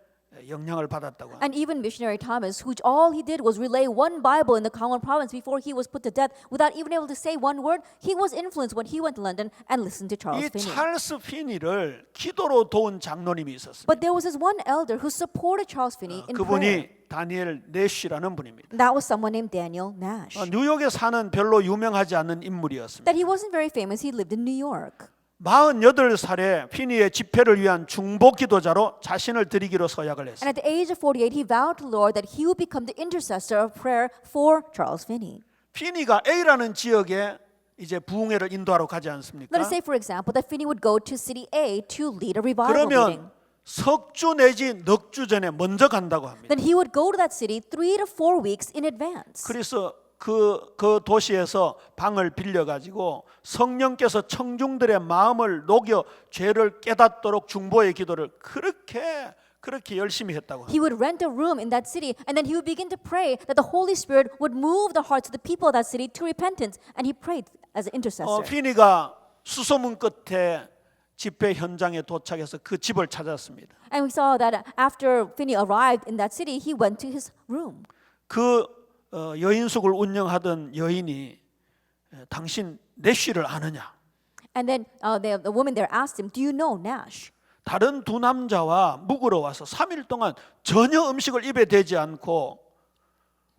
영향을 받았다고 합니다.
And even missionary Thomas, who all he did was relay one Bible in the Kangwon province before he was put to death, without even able to say one word, he was influenced when he went to London and listened to Charles
이
Finney.
찰스 피니를 기도로 도운 장로님이 있었습니다.
But there was this one elder who supported Charles Finney in prayer.
그분이 다니엘 내쉬라는 분입니다.
That was someone named Daniel Nash.
뉴욕에 사는 별로 유명하지 않은 인물이었습니다.
That he wasn't very famous. He lived in New York.
48살에 피니의 집회를 위한 중보 기도자로 자신을 드리기로 서약을
And
했습니다.
at the age of 48, he vowed to the Lord that he would become the intercessor of prayer for Charles Finney.
피니가 A라는 지역에 이제 부흥회를 인도하러 가지 않습니까?
Let us say, for example, that Finney would go to City A to lead a revival meeting.
그러면 석주 내지 넉 주 전에 먼저 간다고 합니다.
Then he would go to that city 3 to 4 weeks in advance.
그래서 그 도시에서 방을 빌려 가지고 성령께서 청중들의 마음을 녹여 죄를 깨닫도록 중보의 기도를 그렇게 열심히 했다고 합니다.
He would rent a room in that city, and then he would begin to pray that the Holy Spirit would move the hearts of the people of that city to repentance. And he prayed as an intercessor.
피니가 수소문 끝에 집회 현장에 도착해서 그 집을 찾았습니다.
And we saw that after Finney arrived in that city, he went to his room.
그 여인숙을 운영하던 여인이 당신 내쉬를 아느냐?
And then the woman there asked him, "Do you know Nash?"
다른 두 남자와 묵으러 와서 3일 동안 전혀 음식을 입에 대지 않고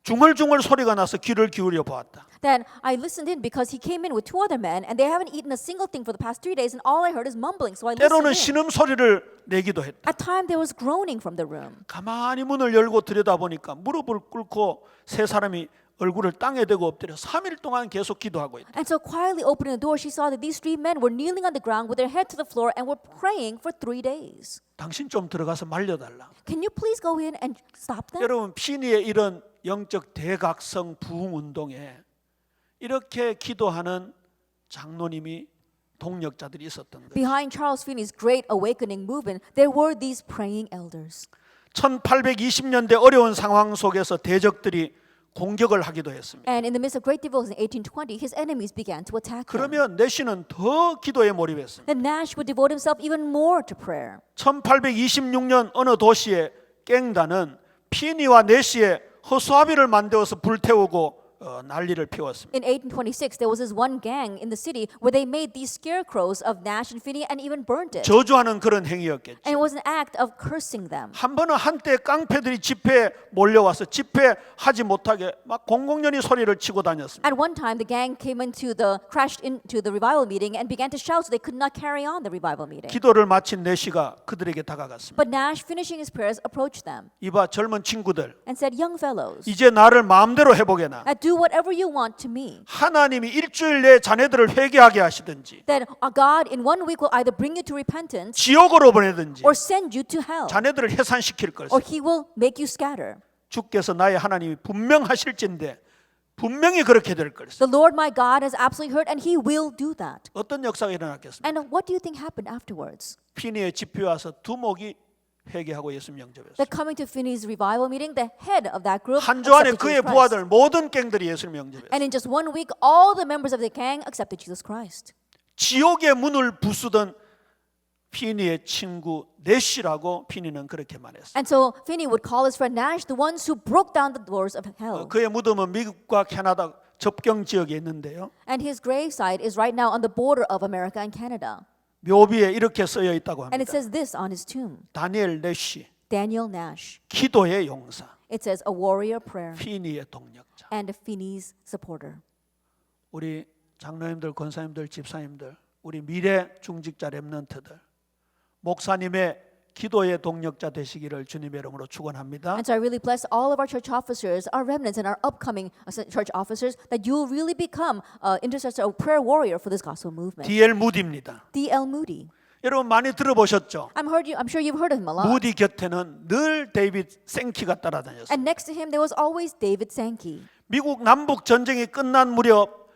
중얼중얼 소리가 나서 귀를 기울여 보았다.
Then I listened in because he came in with 2 other men, and they haven't eaten a single thing for the past 3 days, and all I heard is mumbling. So I
때로는
listened in.
신음 소리를 내기도 했다.
At time there was groaning from the room.
가만히 문을 열고 들여다보니까 무릎을 꿇고 세 사람이 얼굴을 땅에 대고 엎드려 3일 동안 계속 기도하고 있다.
And so quietly opening the door, she saw that these 3 men were kneeling on the ground with their head to the floor and were praying for 3 days.
당신 좀 들어가서 말려달라.
Can you please go in and stop them?
여러분 피니의 이런 영적 대각성 부흥 운동에 이렇게 기도하는 장로님이 동력자들이 있었던 거예요.
Behind Charles Finney's great awakening movement, there were these praying elders.
1820년대 어려운 상황 속에서 대적들이 공격을 하기도 했습니다.
And in the midst of great difficulties in 1820, his enemies began to attack him.
그러면 내시는 더 기도에 몰입했습니다.
Then Nash would devote himself even more to prayer.
1826년 어느 도시의 갱단은 피니와 내시의 허수아비를 만들어서 불태우고 난리를 피웠습니다.
In 1826, there was this one gang in the city where they made these scarecrows of Nash and Finney and even burnt it.
저주하는 그런 행위였겠죠.
And it was an act of cursing them.
한 번은 한때 깡패들이 집회에 몰려와서 집회하지 못하게 막 공공연히 소리를 치고 다녔습니다.
At one time, the gang crashed into the revival meeting and began to shout so they could not carry on the revival meeting.
기도를 마친 내시가 그들에게 다가갔습니다.
But Nash, finishing his prayers, approached them
이봐 젊은 친구들,
and said, "Young fellows,
이제 나를 마음대로 해보게나.
do whatever you want to me.
하나님이 일주일 내에 자네들을 회개하게 하시든지
That God in 1 week will either bring you to repentance
지옥으로 보내든지
or send you to hell,
자네들을 해산시킬 것을.
or He will make you scatter.
주께서 나의 하나님이 분명하실진데 분명히 그렇게 될 것을.
The Lord my God has absolutely heard, and He will do that."
어떤 역사가 일어났겠습니까?
And what do you think happened afterwards?
피니의 집회 와서 두목이 회개하고 예수님 영접했어요.
That coming to Finney's revival meeting, the head of that group
한 주 안에
accepted
그의
Jesus Christ.
부하들 모든 갱들이 예수님 영접했어요.
And in just 1 week, all the members of the gang accepted Jesus Christ.
지옥의 문을 부수던 피니의 친구 내시라고 피니는 그렇게 말했어요.
And so Finney would call his friend Nash the ones who broke down the doors of hell.
그의 무덤은 미국과 캐나다 접경 지역에 있는데요.
And his gravesite is right now on the border of America and Canada.
묘비에 이렇게 쓰여 있다고
And it
합니다.
says this on his tomb.
다니엘 내시,
Daniel Nash.
기도의 용사,
It says a warrior prayer
피니의 동력자.
and Finney's supporter.
우리 장로님들, 권사님들, 집사님들, 우리 미래 중직자 렘넌트들, 목사님의 기도의 동력자 되시기를 주님의 이름으로 축원합니다.
And so I really bless all of our church officers, our remnants, and our upcoming church officers that you will really become an intercessor, a prayer warrior for this gospel movement.
D.L. 무디입니다.
D.L. Moody.
여러분 많이 들어보셨죠?
I'm sure you've heard of him a lot.
무디 곁에는 늘 데이빗 생키가 따라다녔어요.
And next to him there was always David Sankey.
미국 남북 전쟁이 끝난 무렵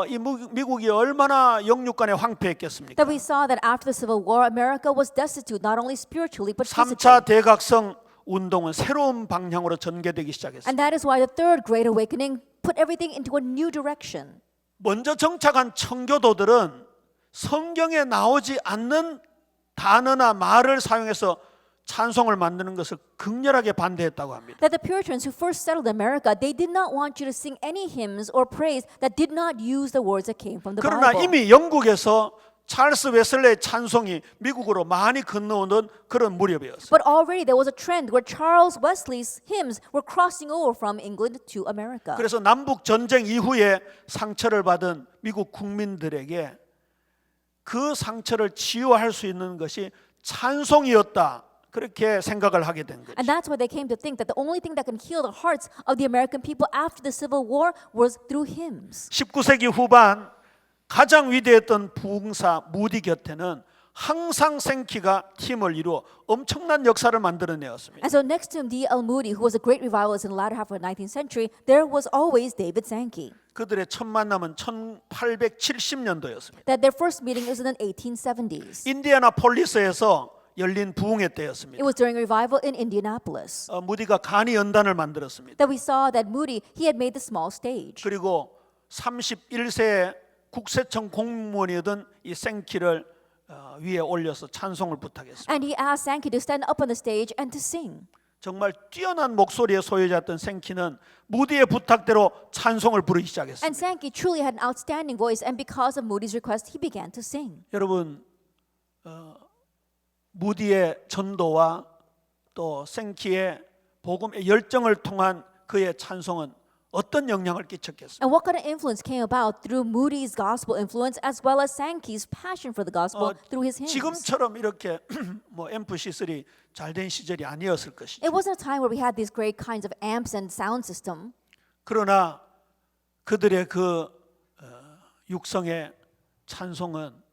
이 미국이 얼마나 영육간에 황폐했겠습니까?
That we saw that after the Civil War, America was destitute not only spiritually but
3차
physically.
대각성 운동은 새로운 방향으로 전개되기 시작했습니다.
And that is why the Third Great Awakening put everything into a new direction.
먼저 정착한 청교도들은 성경에 나오지 않는 단어나 말을 사용해서 찬송을 만드는 것을 극렬하게 반대했다고 합니다.
That the Puritans who first settled America, they did not want you to sing any hymns or praise that did not use the words that came from the
그러나
Bible.
이미 영국에서 찰스 웨슬레의 찬송이 미국으로 많이 건너오는 그런 무렵이었어요.
But already there was a trend where Charles Wesley's hymns were crossing over from England to America.
그래서 남북 전쟁 이후에 상처를 받은 미국 국민들에게 그 상처를 치유할 수 있는 것이 찬송이었다. 그렇게 생각을 하게 된 거죠.
And that's why they came to think that the only thing that can heal the hearts of the American people after the Civil War was through hymns.
19세기 후반 가장 위대했던 부흥사 무디 곁에는 항상 생키가 팀을 이루어 엄청난 역사를 만들어내었습니다.
And so next to him, D.L. Moody, who was a great revivalist in the latter half of the 19th century, there was always David Sankey.
그들의 첫 만남은 1870년도였습니다.
That their first meeting was in the 1870s.
인디애나폴리스에서 열린 부흥회 때였습니다.
It was during a revival in Indianapolis
무디가 간이 연단을 만들었습니다.
that we saw that Moody, he had made the small stage.
그리고 31세에 국세청 공무원이던 이 생키를 위에 올려서 찬송을 부탁했습니다.
And he asked Sankey to stand up on the stage and to sing.
정말 뛰어난 목소리의 소유자였던 생키는 무디의 부탁대로 찬송을 부르기 시작했습니다.
And Sankey truly had an outstanding voice, and because of Moody's request, he began to sing.
여러분 무디의 전도와 또 생키의 복음의 열정을 통한 그의 찬송은 어떤 영향을 끼쳤겠습니까?
And what kind of influence came about through Moody's gospel influence as well as Sankey's passion for the gospel through his hymns?
지금처럼 이렇게 뭐 MP3 잘 된 시절이 아니었을 것이죠.
It wasn't a time where we had these great kinds of amps and sound system.
그러나 그들의 그 육성의 찬송은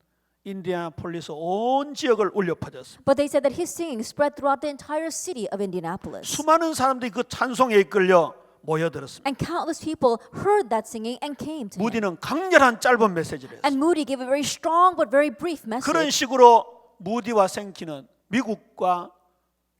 인디애나폴리스 온 지역을 울려 퍼졌습니다.
But they said that his singing spread throughout the entire city of Indianapolis.
수많은 사람들이 그 찬송에 이끌려 모여들었습니다.
And countless people heard that singing and came to him.
무디는 강렬한 짧은 메시지를 했습니다.
And Moody gave a very strong but very brief
그런
message.
식으로 무디와 생키는 미국과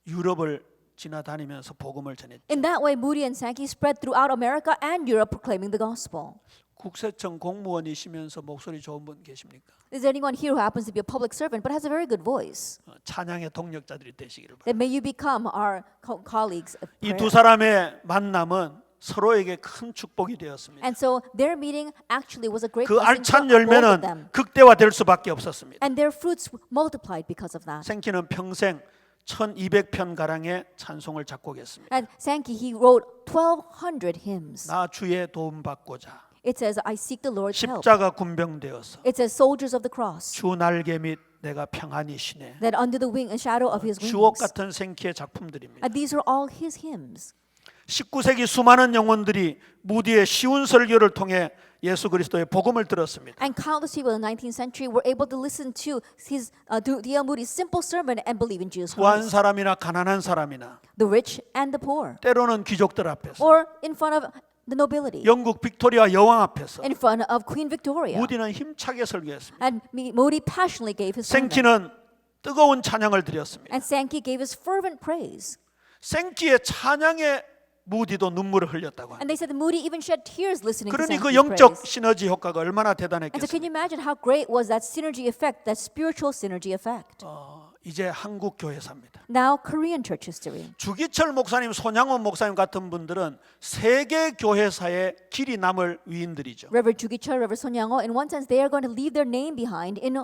유럽을 지나다니면서 복음을 전했죠.
In that way, Moody and Sankey spread throughout America and Europe proclaiming the gospel.
국세청 공무원이시면서 목소리 좋은 분 계십니까?
Is there anyone here who happens to be a public servant but has a very good voice?
찬양의 동력자들이 되시기를 바랍니다.
Then may you become our colleagues of
이
prayer.
두 사람의 만남은 서로에게 큰 축복이 되었습니다.
And so their meeting actually was a great
그
blessing
알찬
for both of
열매는
them.
극대화될 수밖에 없었습니다.
And their fruits multiplied because of that.
생키는 평생 1200편 가량의 찬송을 작곡했습니다.
And Sankey, he wrote 1,200 hymns.
나 주의 도움 받고자
It says, I seek the Lord's help.
십자가 군병되어서
It says, soldiers of the cross,
주 날개 및 내가 평안히 쉬네.
that under the wing and shadow of his
주옥
wings.
같은 생키의 작품들입니다.
And these are all his hymns.
19세기 수많은 영혼들이 무디의 쉬운 설교를 통해 예수 그리스도의 복음을 들었습니다.
And countless people in the 19th century were able to listen to his D.L. Moody's simple sermon and believe in Jesus
부한
Christ.
사람이나 가난한 사람이나
The rich and the poor,
때로는 귀족들 앞에서
or in front of the nobility,
영국 빅토리아 여왕 앞에서
in front of Queen Victoria.
무디는 힘차게 설교했습니다.
And Moody passionately gave his sermon.
생키는 뜨거운 찬양을 드렸습니다.
And Sankey gave his fervent praise.
생키의 찬양의 무디도 눈물을 흘렸다고 합니다.
And they said that Moody even shed tears listening to
그러니 그
Sankey's
영적
praise.
시너지 효과가 얼마나
And so can
대단했겠습니까?
you imagine how great was that synergy effect, that spiritual synergy effect?
이제 한국 교회사입니다.
Now Korean church history.
주기철 목사님, 손양원 목사님 같은 분들은 세계 교회사의 길이 남을 위인들이죠.
Reverend Jugichul, Reverend Son Yang-ho, in one sense, they are going to leave their name behind in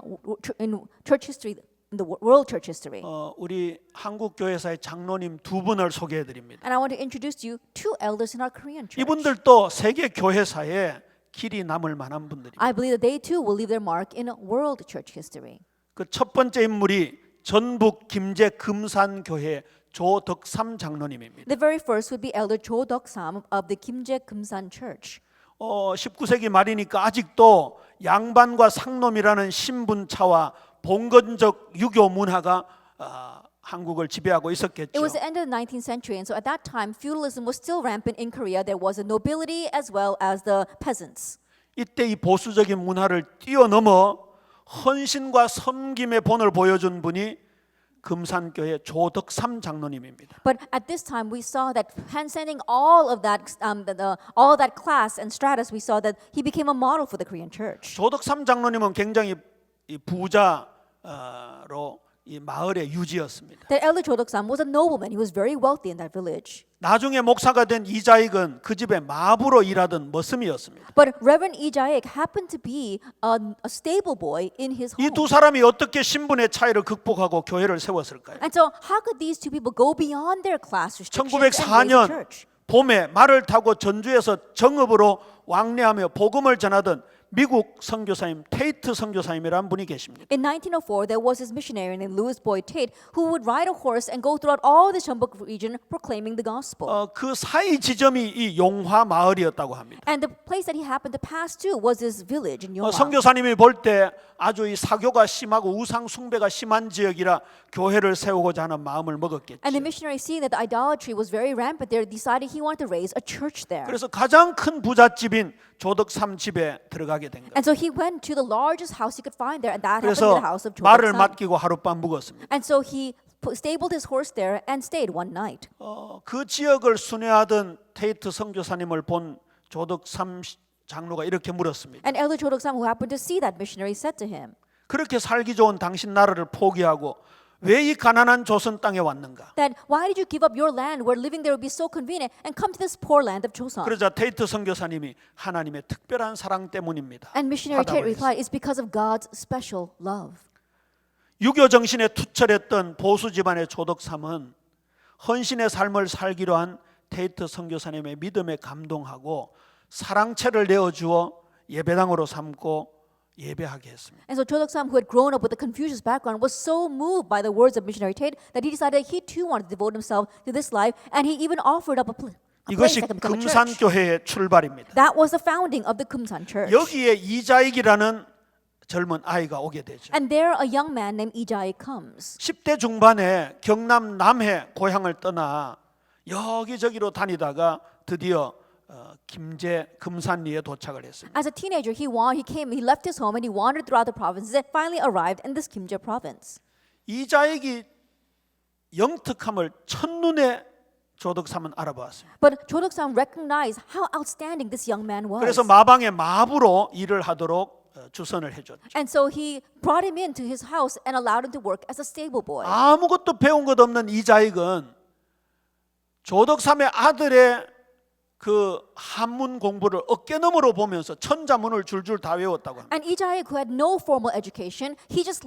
church history, in the world church history.
우리 한국 교회사의 장로님 두 분을 소개해 드립니다.
And I want to introduce to you two elders in our Korean church.
이분들도 세계 교회사에 길이 남을 만한 분들입니다.
I believe that they too will leave their mark in world church history.
그 첫 번째 인물이 전북 김제 금산교회 조덕삼 장로님입니다.
The very first would be Elder Cho Deok-sam of the Kimjae Kumsan Church.
19세기 말이니까 아직도 양반과 상놈이라는 신분차와 봉건적 유교 문화가 한국을 지배하고 있었겠죠.
It was the end of the 19th century, and so at that time, feudalism was still rampant in Korea. There was a nobility as well as the peasants.
이때 이 보수적인 문화를 뛰어넘어 헌신과 섬김의 본을 보여준 분이 금산교회 조덕삼 장로님입니다.
But at this time, we saw that transcending all of that, all that class and stratus, we saw that he became a model for the Korean church.
조덕삼 장로님은 굉장히 부자로 이 마을의 유지였습니다.
That Elder Cho Deok-sam was a nobleman. He was very wealthy in that village.
나중에 목사가 된 이자익은 그 집에 마부로 일하던 머슴이었습니다.
But Reverend Lee Jae-ik happened to be a stable boy in his
이
home.
두 사람이 어떻게 신분의 차이를 극복하고 교회를 세웠을까요?
And so, how could these two people go beyond their class restrictions and raise a
1904년
church?
봄에 말을 타고 전주에서 정읍으로 왕래하며 복음을 전하던 미국 선교사님 테이트 선교사님이라는 분이 계십니다.
In 1904, there was this missionary named Louis Boyd Tate who would ride a horse and go throughout all the Jeonbuk region proclaiming the gospel.
그 사이 지점이 이 용화 마을이었다고 합니다.
And the place that he happened to pass to was this village in Yonghwa.
선교사님이 볼 때 아주 이 사교가 심하고 우상 숭배가 심한 지역이라 교회를 세우고자 하는 마음을 먹었겠죠.
And the missionary, seeing that the idolatry was very rampant there, decided he wanted to raise a church there.
그래서 가장 큰 부잣집인 조덕삼 집에 들어가게 된 거예요.
And so he went to the largest house he could find there, and that happened to
그래서
be the house of
말을
Cho Deok-sam.
맡기고 하룻밤 묵었습니다.
And so he stabled his horse there and stayed one night.
그 지역을 순회하던 테이트 선교사님을 본 조덕삼 장로가 이렇게 물었습니다.
And Elder Cho Deok-sam, who happened to see that missionary, said to him,
그렇게 살기 좋은 당신 나라를 포기하고 왜 이 가난한 조선 땅에 왔는가?
that why did you give up your land where living there would be so convenient and come to this poor land of Chosun?
그러자 테이트 선교사님이 하나님의 특별한 사랑 때문입니다.
And missionary Tate
하다고 했어요.
replied, it's because of God's special love.
유교 정신에 투철했던 보수 집안의 조덕삼은 헌신의 삶을 살기로 한 테이트 선교사님의 믿음에 감동하고 사랑채를 내어주어 예배당으로 삼고 예배하게 했습니다.
And so Cho Deok-sam, who had grown up with a Confucius background, was so moved by the words of missionary Tate that he decided he too wanted to devote himself to this life, and he even offered up a place
이것이
that could become a church.
금산교회의 출발입니다.
That was the founding of the Kumsan Church.
여기에 이자익이라는 젊은 아이가 오게 되죠.
And there a young man named Lee Jae comes.
10대 중반에 경남 남해 고향을 떠나 여기저기로 다니다가 드디어 김제 금산리에 도착을 했습니다.
As a teenager, he left his home and he wandered throughout the provinces and finally arrived in this Kimje province.
이자익이 영특함을 첫눈에 조덕삼은 알아보았습니다.
But Cho Deok-sam recognized how outstanding this young man was.
그래서 마방의 마부로 일을 하도록 주선을 해줬죠.
And so he brought him into his house and allowed him to work as a stable boy.
아무것도 배운 것 없는 이자익은 조덕삼의 아들의 그 한문 공부를 어깨너머로 보면서 천자문을 줄줄 다 외웠다고 합니다.
And Lee Jae, who had no formal education, he just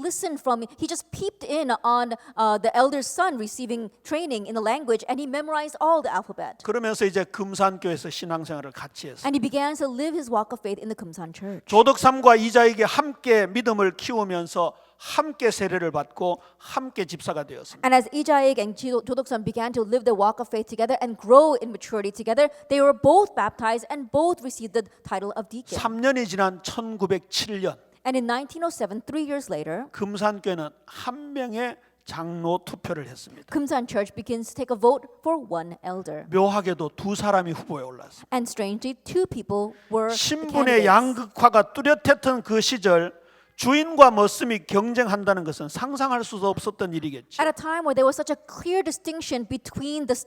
peeped in on the elder's son receiving training in the language, and he memorized all the alphabet.
그러면서 이제 금산교에서 신앙생활을 같이 했어요.
And he began to live his walk of faith in the Kumsan Church.
조덕삼과 이자익이 함께 믿음을 키우면서 함께 세례를 받고 함께 집사가 되었습니다.
And as Lee Jae and Cho Deok-sam began to live their walk of faith together and grow in maturity together, they were both baptized and both received the title of deacon.
3년이 지난 1907년
And in 1907, 3 years later,
금산교회는 한 명의 장로 투표를 했습니다.
Kumsan Church begins to take a vote for one elder.
묘하게도 두 사람이 후보에 올랐습니다.
And strangely, two people were the
신분의
candidates.
양극화가 뚜렷했던 그 시절 주인과 머슴이 경쟁한다는 것은 상상할 수도 없었던 일이겠지.
At a time where there was such a clear distinction between the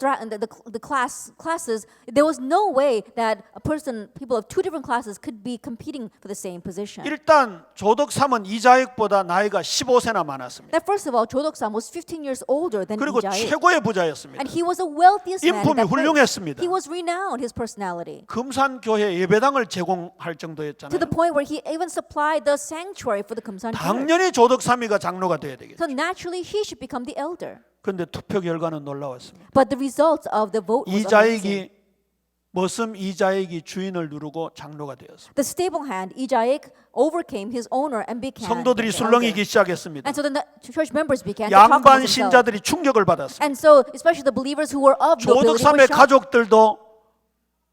classes, there was no way that people of two different classes could be competing for the same position.
일단 조덕삼은 이자익보다 나이가 15세나 많았습니다.
That first of all, 조덕삼 was 15 years older than
그리고
이자익,
최고의 부자였습니다.
and he was the wealthiest man in
인품이
that place.
훌륭했습니다.
He was renowned, his personality,
금산교회 예배당을 제공할
to
정도였잖아요.
the point where he even supplied the sanctuary for the Kumsan church.
당연히 조덕삼이가 장로가 돼야 되겠죠.
So naturally, he should become the elder.
그런데 투표 결과는 놀라웠습니다.
But the results of the vote was amazing.
머슴 이자익이 주인을 누르고 장로가 되었습니다.
The stable hand, 이자익, overcame his owner and became
성도들이
the elder.
술렁이기 시작했습니다.
And so then the church members began to talk about
양반
themselves.
신자들이 충격을 받았습니다.
And so, especially the believers who were of nobility, were
조덕삼의
shocked.
가족들도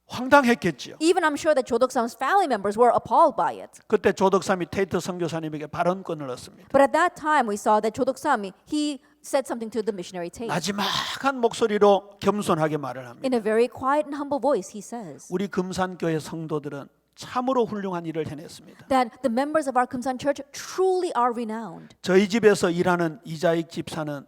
황당했겠지요.
Even I'm sure that 조덕삼's family members were appalled by it.
그때 조덕삼이 테이트 선교사님에게 발언권을 얻습니다.
But at that time, we saw that 조덕삼, he said something to the missionary Tate.
나지막한 목소리로 겸손하게 말을 합니다.
In a very quiet and humble voice, he says
우리 금산교회 성도들은 참으로 훌륭한 일을 해냈습니다.
that the members of our Kumsan church truly are renowned.
저희 집에서 일하는 이자익 집사는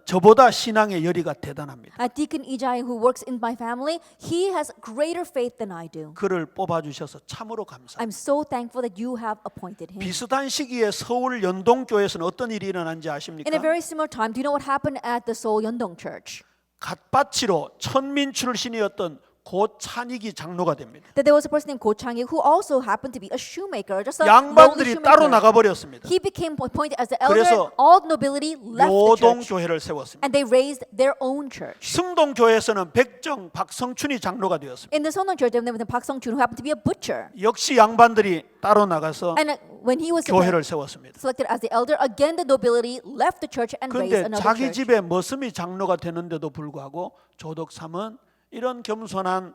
저보다 신앙의 열의가 대단합니다.
At Deacon Ijai, who works in my family, he has greater faith than I do.
그를 뽑아주셔서 참으로 감사합니다.
I'm so thankful that you have appointed him.
비슷한 시기에 서울 연동교회에서는 어떤 일이 일어난지 아십니까?
In a very similar time, do you know what happened at the Seoul Yeondong Church?
갓바치로 천민 출신이었던 고찬익이 장로가 됩니다.
That there was a person named Ko Chang-ik who also happened to be a shoemaker, just a lowly
양반들이 따로
shoemaker.
나가버렸습니다.
He became appointed as the elder.
그래서
All nobility left the church,
요동교회를 세웠습니다.
and they raised their own church.
승동교회에서는 백정, 박성춘이 장로가 되었습니다.
In the Seondeong church, there was Park Sung-chun, who happened to be a butcher.
역시 양반들이 따로 나가서
And when he was
교회를 세웠습니다.
selected as the elder, again the nobility left the church and raised
그런데
another
자기
church.
집에 머슴이 장로가 되는데도 불구하고 조덕삼은 이런 겸손한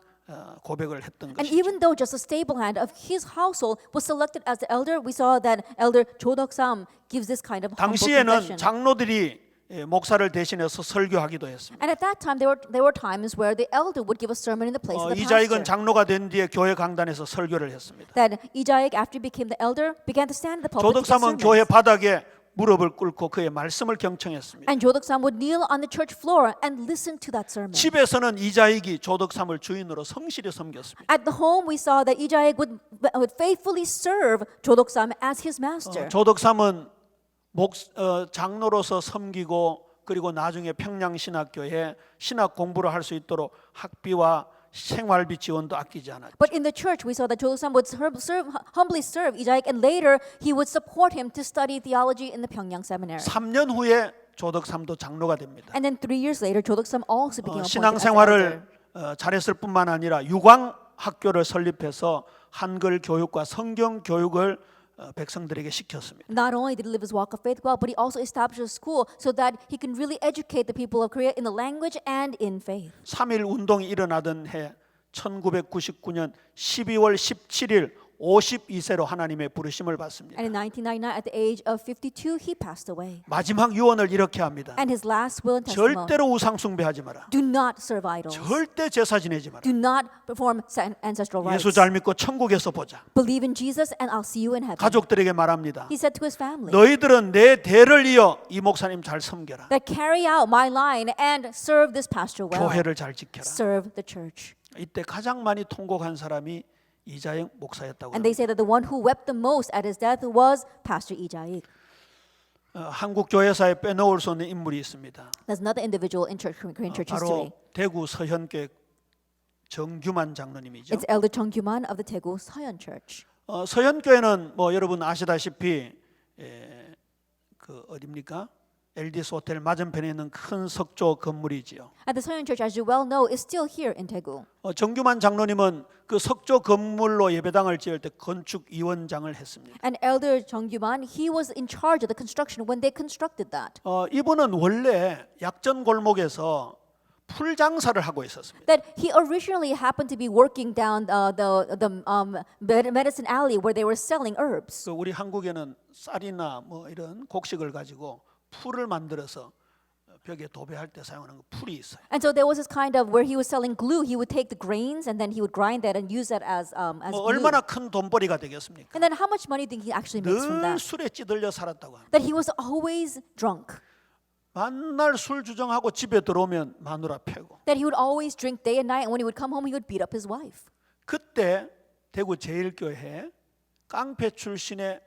고백을 했던
And
것이죠.
even though just a stable hand of his household was selected as the elder, we saw that elder Cho Dok-sam gives this kind of humble
당시에는
confession.
장로들이 목사를 대신해서 설교하기도 했습니다.
And at that time, there were times where the elder would give a sermon in the place of the
이자익은
pastor.
장로가 된 뒤에 교회 강단에서 설교를 했습니다.
That Ijai, after he became the elder, began to stand in the pulpit to give
조덕삼은 교회
sermons.
바닥에 무릎을 꿇고 그의 말씀을 경청했습니다.
And Jo Dok-sam would kneel on the church floor and listen to that sermon.
집에서는 이자익이 조덕삼을 주인으로 성실히 섬겼습니다.
At the home, we saw that Ijai would faithfully serve Jo Dok-sam as his master.
조덕삼은 장로로서 섬기고 그리고 나중에 평양신학교에 신학 공부를 할 수 있도록 학비와 생활비 지원도 아끼지 않았죠.
But in the church, we saw that Jo Dok-sam would humbly serve Ijai, and later he would support him to study theology in the Pyongyang Seminary.
3년 후에 조덕삼도 장로가 됩니다.
And then 3 years later, Jo Dok-sam also became appointed as the
신앙생활을
elder.
잘했을 뿐만 아니라 유광 학교를 설립해서 한글 교육과 성경 교육을 백성들에게 시켰습니다.
Not only did he live his walk of faith well, but he also established a school so that he can really educate the people of Korea in the language and in faith.
3.1 운동이 일어나던 해 1999년 12월 17일 52세로 하나님의 부르심을 받습니다.
And in 1999, at the age of 52, he passed away.
마지막 유언을 이렇게 합니다.
And his last will and testimony:
절대로 우상 숭배하지 마라.
do not serve idols.
절대 제사 지내지 마라.
Do not perform ancestral rites.
예수 잘 믿고 천국에서 보자.
Believe in Jesus, and I'll see you in heaven.
가족들에게 말합니다.
He said to his family,
너희들은 내 대를 이어 이 목사님 잘 섬겨라.
that carry out my line and serve this pastor well.
교회를 잘 지켜라.
Serve the church.
이때 가장 많이 통곡한 사람이 이자익 목사였다고
And they
합니다.
say that the one who wept the most at his death was Pastor Lee Jae-ik.
한국 교회사에 빼놓을 수 없는 인물이 있습니다.
There's another individual in Korean church history.
바로 대구 서현교회 정규만 장로님이죠.
It's Elder Chung Kyuman of the Daegu Seoyeon Church.
서현교회는 뭐 여러분 아시다시피 그 어디입니까? LDS 호텔 맞은편에 있는 큰 석조 건물이지요.
And the Seoyeon Church, as you well know, is still here in Daegu.
정규만 장로님은 그 석조 건물로 예배당을 지을 때 건축위원장을 했습니다.
And Elder Chung Kyuman, he was in charge of the construction when they constructed that.
이분은 원래 약전 골목에서 풀 장사를 하고 있었습니다.
That he originally happened to be working down the medicine alley where they were selling herbs.
우리 한국에는 쌀이나 뭐 이런 곡식을 가지고 풀을 만들어서 벽에 도배할 때 사용하는 그 풀이 있어요.
And so there was this kind of where he was selling glue. He would take the grains and then he would grind that and use that as glue.
얼마나 큰 돈벌이가 되겠습니까?
And then how much money do you think he actually makes from
늘
that?
술에 찌들려 살았다고 합니다.
That he was always drunk.
만날 술 주정하고 집에 들어오면 마누라 패고.
That he would always drink day and night, and when he would come home, he would beat up his wife.
그때 대구 제일교회에 깡패 출신의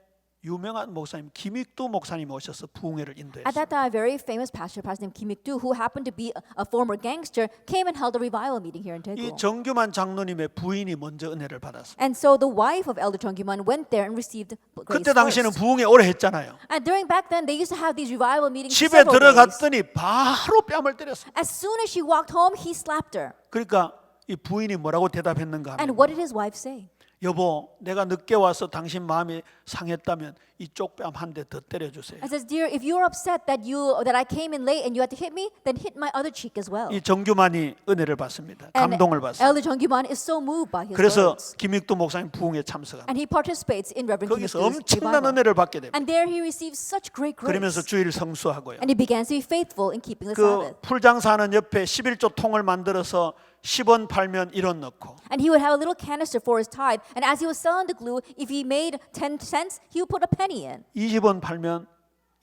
유명한 목사님 김익두 목사님 오셔서 부흥회를
At
인도했어요.
that time, a very famous pastor named Kim Ik-doo, who happened to be a former gangster, came and held a revival meeting here in
이
Daegu.
정규만 장로님의 부인이 먼저 은혜를 받았습니다.
And so the wife of Elder Chung Kyuman went there and received grace
그때 당시에는
first.
부흥회 오래 했잖아요.
And during back then, they used to have these revival meetings for
집에
several days.
들어갔더니 바로 뺨을 때렸어요.
As soon as she walked home, he slapped her.
그러니까 이 부인이 뭐라고 대답했는가
And
하면
what did his wife say?
여보, 내가 늦게 와서 당신 마음이 상했다면 이쪽 뺨 한 대 더 때려주세요.
And says, dear, if you're upset that I came in late and you had to hit me, then hit my other cheek as well.
이 정규만이 은혜를 받습니다.
And
감동을 받습니다.
Elder Chung Kyuman is so moved by his
그래서
words.
김익두 목사님 부흥에 참석합니다.
And he participates in Reverend Kim
거기서
Ik-doo's
엄청난
revival.
은혜를 받게 됩니다.
And there he receives such great
그러면서
grace.
주일 성수하고요.
And he began to be faithful in keeping the
그
Sabbath.
풀장사하는 옆에 11조 통을 만들어서 10원 팔면 1원 넣고
And he would have a little canister for his tithe. And as he was selling the glue, if he made 10 cents, he would put a penny in.
20원 팔면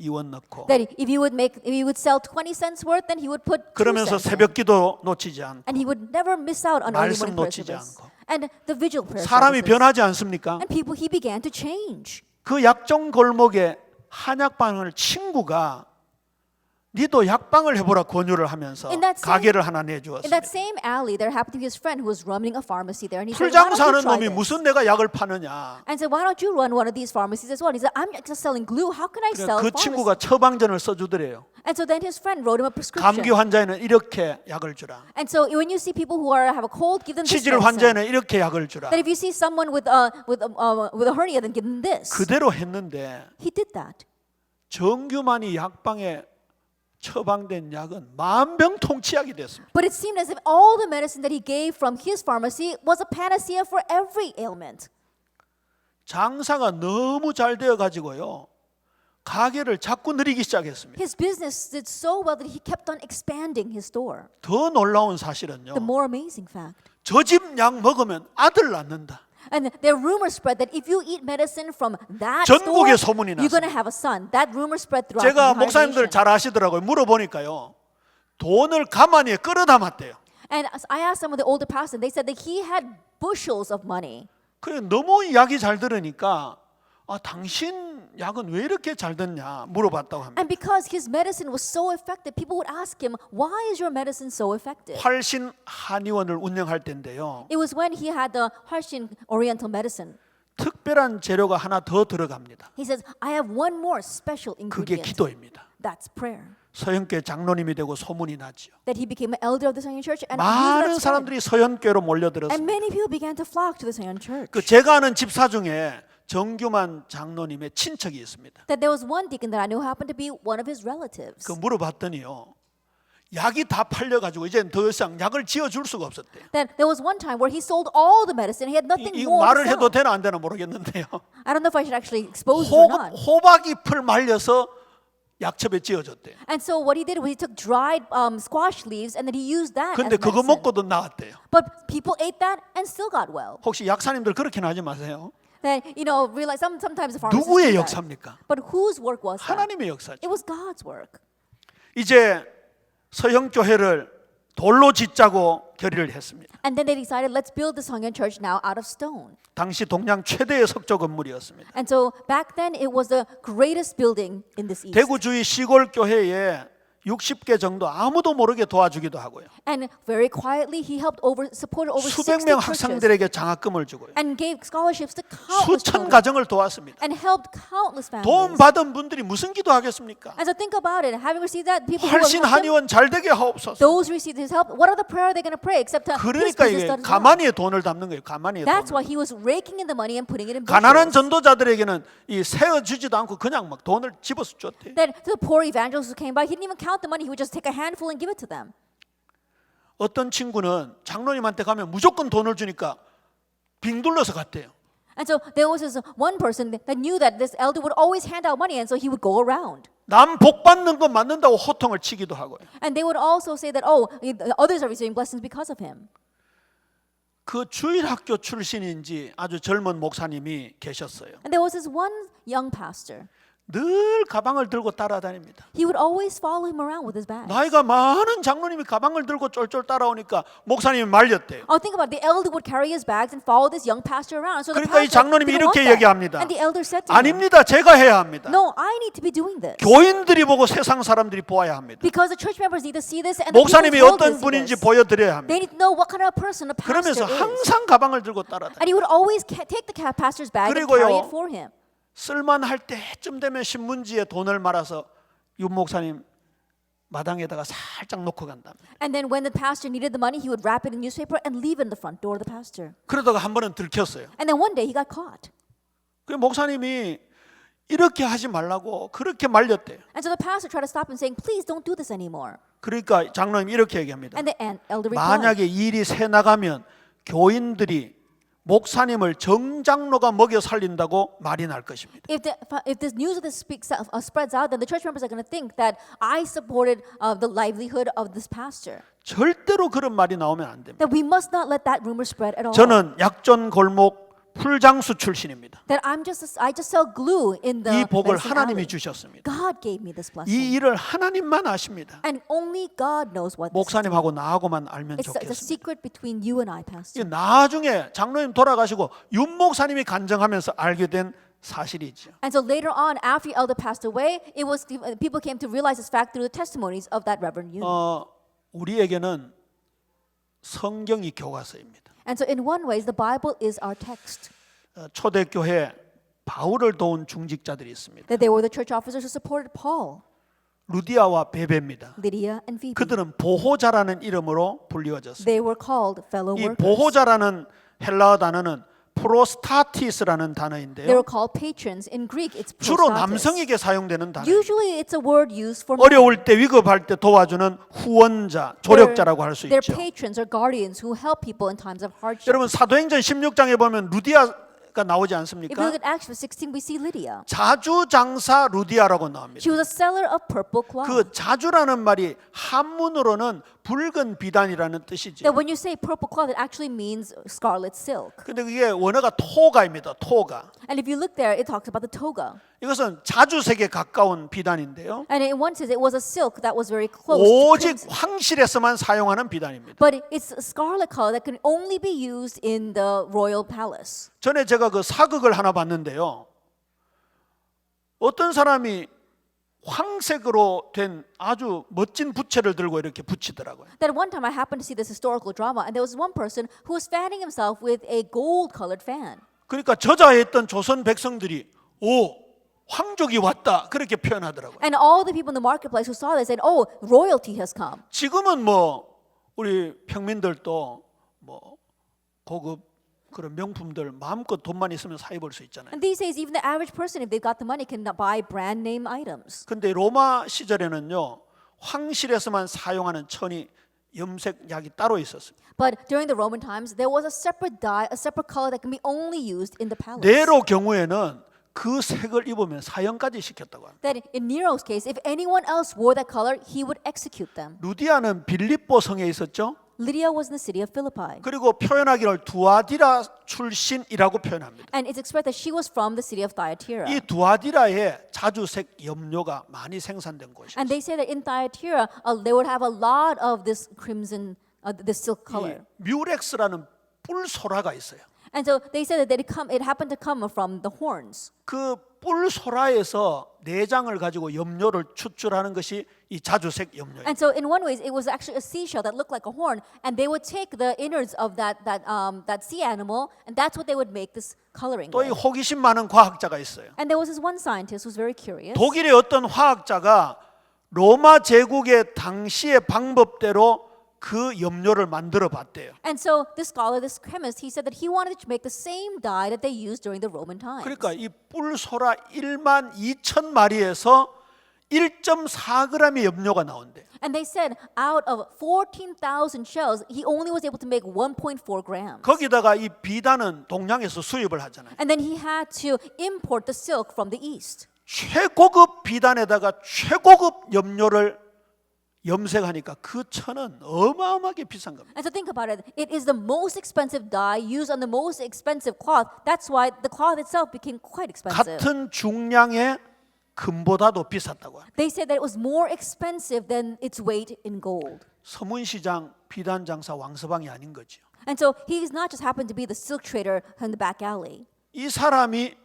2원 넣고
That if he would sell 20 cents worth, then he would put 2
그러면서
cents in.
새벽기도 놓치지 않고
And he would never miss out on early
말씀
morning prayer
놓치지
service.
않고.
And the vigil prayer
사람이
services.
변하지 않습니까?
And he began to change.
그 약정 골목에 한약방을 친구가 니도 약방을 해보라 권유를 하면서
In that same-
가게를 하나
In
내주었습니다.
that same alley, there happened to be his friend who was running a pharmacy there. And he said, why don't you
풀장사하는
try
놈이
this?
무슨 내가 약을 파느냐.
And said, why don't you run one of these pharmacies as well? He said, I'm just selling glue. How can I sell
그
pharmacy?
친구가 처방전을 써주더래요.
And so then his friend wrote him a
감기
prescription.
환자에는 이렇게 약을 주라.
And so when you see people who have a cold, give them this
치질
medicine.
환자에는 이렇게 약을 주라.
That if you see someone with a hernia, then give them this.
그대로 했는데
He did that.
정규만이 약방에 처방된 약은 만병통치약이 됐습니다.
But it seemed as if all the medicine that he gave from his pharmacy was a panacea for every ailment.
장사가 너무 잘 되어 가지고요. 가게를 자꾸 늘리기 시작했습니다.
His business did so well that he kept on expanding his store.
더 놀라운 사실은요.
The more amazing fact.
저 집 약 먹으면 아들 낳는다.
And there rumors spread that if you eat medicine from that
전국에
store,
소문이
you're going to
났습니다.
have a son. That rumor spread throughout
제가
the entire
목사님들
nation.
잘 아시더라고요. 물어보니까요. 돈을 가마니에 끌어 담았대요.
And I asked some of the older pastors, they said that he had bushels of money.
그래 너무 약이 잘 들으니까 당신 약은 왜 이렇게 잘 듣냐 물어봤다고 합니다.
And because his medicine was so effective, people would ask him, why is your medicine so effective?
활신 한의원을 운영할 때인데요.
It was when he had the Harshin Oriental medicine.
특별한 재료가 하나 더 들어갑니다.
He says, I have one more special
그게
ingredient.
기도입니다.
That's prayer.
서현교회 장로님이 되고 소문이 나지요.
That he became an elder of the Seonyeon Church, and
많은
news got spread.
사람들이 서현교회로
And
몰려들었습니다.
many people began to flock to the Seonyeon Church.
그 제가 아는 집사 중에 정규만 장로님의 친척이 있습니다.
That there was one deacon that I knew happened to be one of his relatives.
그 물어봤더니요. 약이 다 팔려가지고 이제 더 이상 약을 지어줄 수가 없었대요.
That there was one time where he sold all the medicine. He had nothing
이
more to
말을
sell.
해도 되나 안 되나 모르겠는데요.
I don't know if I should actually expose it or not.
호박잎을 말려서 약첩에 지어줬대요.
And so what he did was he took dried squash leaves and then he used that
근데
as
그거
medicine.
먹고도 나았대요.
But people ate that and still got well.
혹시 약사님들 그렇게는 하지 마세요.
Then realize sometimes the pharmacists
누구의
do that.
역사입니까?
But whose work was that?
하나님의 역사죠.
It was God's work.
이제 서형교회를 돌로 짓자고 결의를 했습니다.
And then they decided, let's build the Seonyeon Church now out of stone.
당시 동양 최대의 석조 건물이었습니다.
And so back then it was the greatest building in this east.
대구 주위 시골 교회에 60개 정도 아무도 모르게 도와주기도 하고요.
And very quietly he helped supported over
수백
60
명
churches
학생들에게 장학금을 주고요.
and gave scholarships to countless
수천
children
가정을 도왔습니다.
and helped countless
도움
families.
받은 분들이 무슨 기도하겠습니까?
And so think about it. Having received that, people who
활신
have helped him,
한의원 잘 되게 하옵소서.
those who received his help, what are the prayer they're going to pray except to his
그러니까
business
이게
done as well?
가만히에 돈을 담는 거예요. 가만히에
That's
돈.
why he was raking in the money and putting it in
가난한
bushels.
전도자들에게는 이 세어 주지도 않고 그냥 막 돈을 집어서 줬대요.
Then to the poor evangelists who came by, he didn't even count the money. He would just take a handful and give it to them.
어떤 친구는 장로님한테 가면 무조건 돈을 주니까 빙 둘러서 갔대요.
And so there was this one person that knew that this elder would always hand out money, and so he would go around.
남 복 받는 거 맞는다고 호통을 치기도 하고요.
And they would also say that, oh, others are receiving blessings because of him.
그 주일학교 출신인지 아주 젊은 목사님이 계셨어요.
And there was this one young pastor.
늘 가방을 들고 따라다닙니다.
He would always follow him around with his bag.
나이가 많은 장로님이 가방을 들고 쫄쫄 따라오니까 목사님이 말렸대요.
Oh, think about it. The elder would carry his bags and follow this young pastor around. So the
그러니까 이
pastor
장로님이
didn't want
이렇게
that.
얘기합니다.
And the elder said to him,
아닙니다. 제가 해야 합니다.
no, I need to be doing this.
교인들이 보고 세상 사람들이 보아야 합니다.
Because the church members need to see this and the
목사님이
people's world
어떤
needs to see
분인지
this.
보여드려야 합니다.
They need to know what kind of person a pastor
그러면서
is.
항상 가방을 들고 따라다녀요.
And he would always take the pastor's bag and
그리고요,
carry it for him.
쓸만할 때쯤 되면 신문지에 돈을 말아서 윤 목사님 마당에다가 살짝 놓고 간답니다.
And then when the pastor needed the money, he would wrap it in newspaper and leave it in the front door of the pastor.
그러다가 한 번은 들켰어요.
And then one day he got caught.
그 목사님이 이렇게 하지 말라고 그렇게 말렸대요.
And so the pastor tried to stop him saying, please don't do this anymore.
그러니까 장로님 이렇게 얘기합니다.
And the elder replied,
만약에 일이 새 나가면 교인들이 목사님을 정장로가 먹여 살린다고 말이 날 것입니다.
if this news of this spreads out, then the church members are going to think that I supported the livelihood of this pastor.
절대로 그런 말이 나오면 안 됩니다.
That we must not let that rumor spread at all.
저는 약전 골목 풀장수 출신입니다.
That I just sell glue in the
이 복을
medicine
하나님이
alley.
주셨습니다.
God gave me this blessing.
이 일을 하나님만 아십니다.
And only God knows what this is.
목사님하고 나하고만 알면
It's the
좋겠습니다.
secret between you and I, pastor.
이 나중에 장로님 돌아가시고 윤 목사님이 간증하면서 알게 된 사실이죠.
And so later on, after the elder passed away, it was people came to realize this fact through the testimonies of that Reverend Yoon.
우리에게는 성경이 교과서입니다.
And so in one way, the Bible is our text.
초대교회 바울을 도운 중직자들이 있습니다.
That they were the church officers who supported Paul,
루디아와 베베입니다.
Lydia, and Phoebe.
그들은 보호자라는 이름으로 불리워졌습니다.
They were called fellow
이
workers.
보호자라는 헬라어 단어는 프로스타티스라는
They
단어인데요.
were called patrons. In Greek, it's
주로
prostatis.
남성에게 사용되는 단어.
Usually, it's a word used for men.
어려울 때 위급할 때 도와주는 후원자, 조력자라고 할 수
They're
있죠.
patrons or guardians who help people in times of hardship.
여러분 사도행전 16장에 보면 루디아가 나오지
If you
않습니까?
look at Acts 16, we see Lydia.
자주장사 루디아라고 나옵니다.
She was a seller of purple cloth.
그 자주라는 말이 한문으로는 붉은 비단이라는 뜻이죠.
That when you say purple cloth, it actually means scarlet silk.
근데 그게 원어가 토가입니다. 토가.
And if you look there, it talks about the toga.
이것은 자주색에 가까운 비단인데요.
And in one sense, it was a silk that was very close to
오직
crimson.
황실에서만 사용하는 비단입니다.
But it's a scarlet color that can only be used in the royal palace.
전에 제가 그 사극을 하나 봤는데요. 어떤 사람이 황색으로 된 아주 멋진 부채를 들고 이렇게 붙이더라고요.
That one time I happened to see this historical drama, and there was one person who was fanning himself with a gold-colored fan.
그러니까 저자했던 조선 백성들이 오 황족이 왔다 그렇게 표현하더라고요.
And all the people in the marketplace who saw this said, "Oh, royalty has come."
지금은 뭐 우리 평민들도 뭐 고급 그런 명품들 마음껏 돈만 있으면 사 입을 수 있잖아요.
And these days, even the average person, if they've got the money, can buy brand name items.
근데 로마 시절에는요 황실에서만 사용하는 천이 염색 약이 따로 있었어요.
But during the Roman times, there was a separate dye, a separate color that can be only used in the palace.
네로 경우에는 그 색을 입으면 사형까지 시켰다고 합니다.
That in Nero's case, if anyone else wore that color, he would execute them.
루디아는 빌립보 성에 있었죠.
Lydia was in the city of Philippi.
그리고 표현하기를 두아디라 출신이라고 표현합니다.
And it's expressed that she was from the city of Thyatira.
이 두아디라에 자주색 염료가 많이 생산된 곳이에요.
And they say that in Thyatira, they would have a lot of this crimson, this silk color.
뮤렉스라는 뿔소라가 있어요.
And so they said that it happened to come from the horns.
그 뿔소라에서 내장을 가지고 염료를 추출하는 것이 이 자주색 염료예요.
And so in one way, it was actually a seashell that looked like a horn, and they would take the innards of that sea animal, and that's what they would make this coloring
또 이
with.
호기심 많은 과학자가 있어요.
And there was this one scientist who's very curious.
독일의 어떤 화학자가 로마 제국의 당시의 방법대로 그 염료를 만들어 봤대요.
And so this scholar, this chemist, he said that he wanted to make the same dye that they used during the Roman times.
그러니까 이 뿔소라 1만 2천 마리에서 1.4g의 염료가 나온대.
And they said out of 14,000 shells, he only was able to make 1.4 grams.
거기다가 이 비단은 동양에서 수입을 하잖아요.
And then he had to import the silk from the east.
최고급 비단에다가 최고급 염료를 염색하니까 그 천은 어마어마하게 비싼 겁니다.
And so think about it. It is the most expensive dye used on the most expensive cloth. That's why the cloth itself became quite expensive.
같은 중량의 금보다도 비쌌다고 합니다.
They said that it was more expensive than its weight in gold.
서문시장 비단 장사 왕서방이 아닌 거죠.
And so he's not just happened to be the silk trader in the back alley.
이 사람이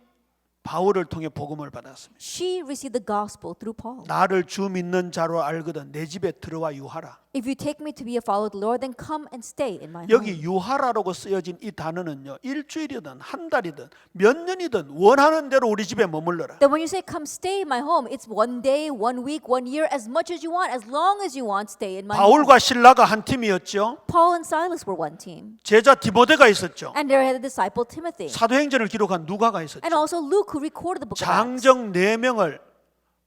바울을 통해 복음을 받았습니다.
She received the gospel through Paul.
나를 주 믿는 자로 알거든 내 집에 들어와 유하라.
If you take me to be a follower of the Lord, then come and stay in my home.
여기 유하라라고 쓰여진 이 단어는요, 일주일이든 한 달이든 몇 년이든 원하는 대로 우리 집에 머물러라.
Then when you say come stay in my home, it's 1 day, 1 week, 1 year, as much as you want, as long as you want, stay in my home.
바울과 실라가 한 팀이었죠.
Paul and Silas were one team.
제자 디모데가 있었죠.
And there had the disciple Timothy.
사도행전을 기록한 누가가 있었죠.
And also Luke, who recorded the book of Acts.
장정 4명을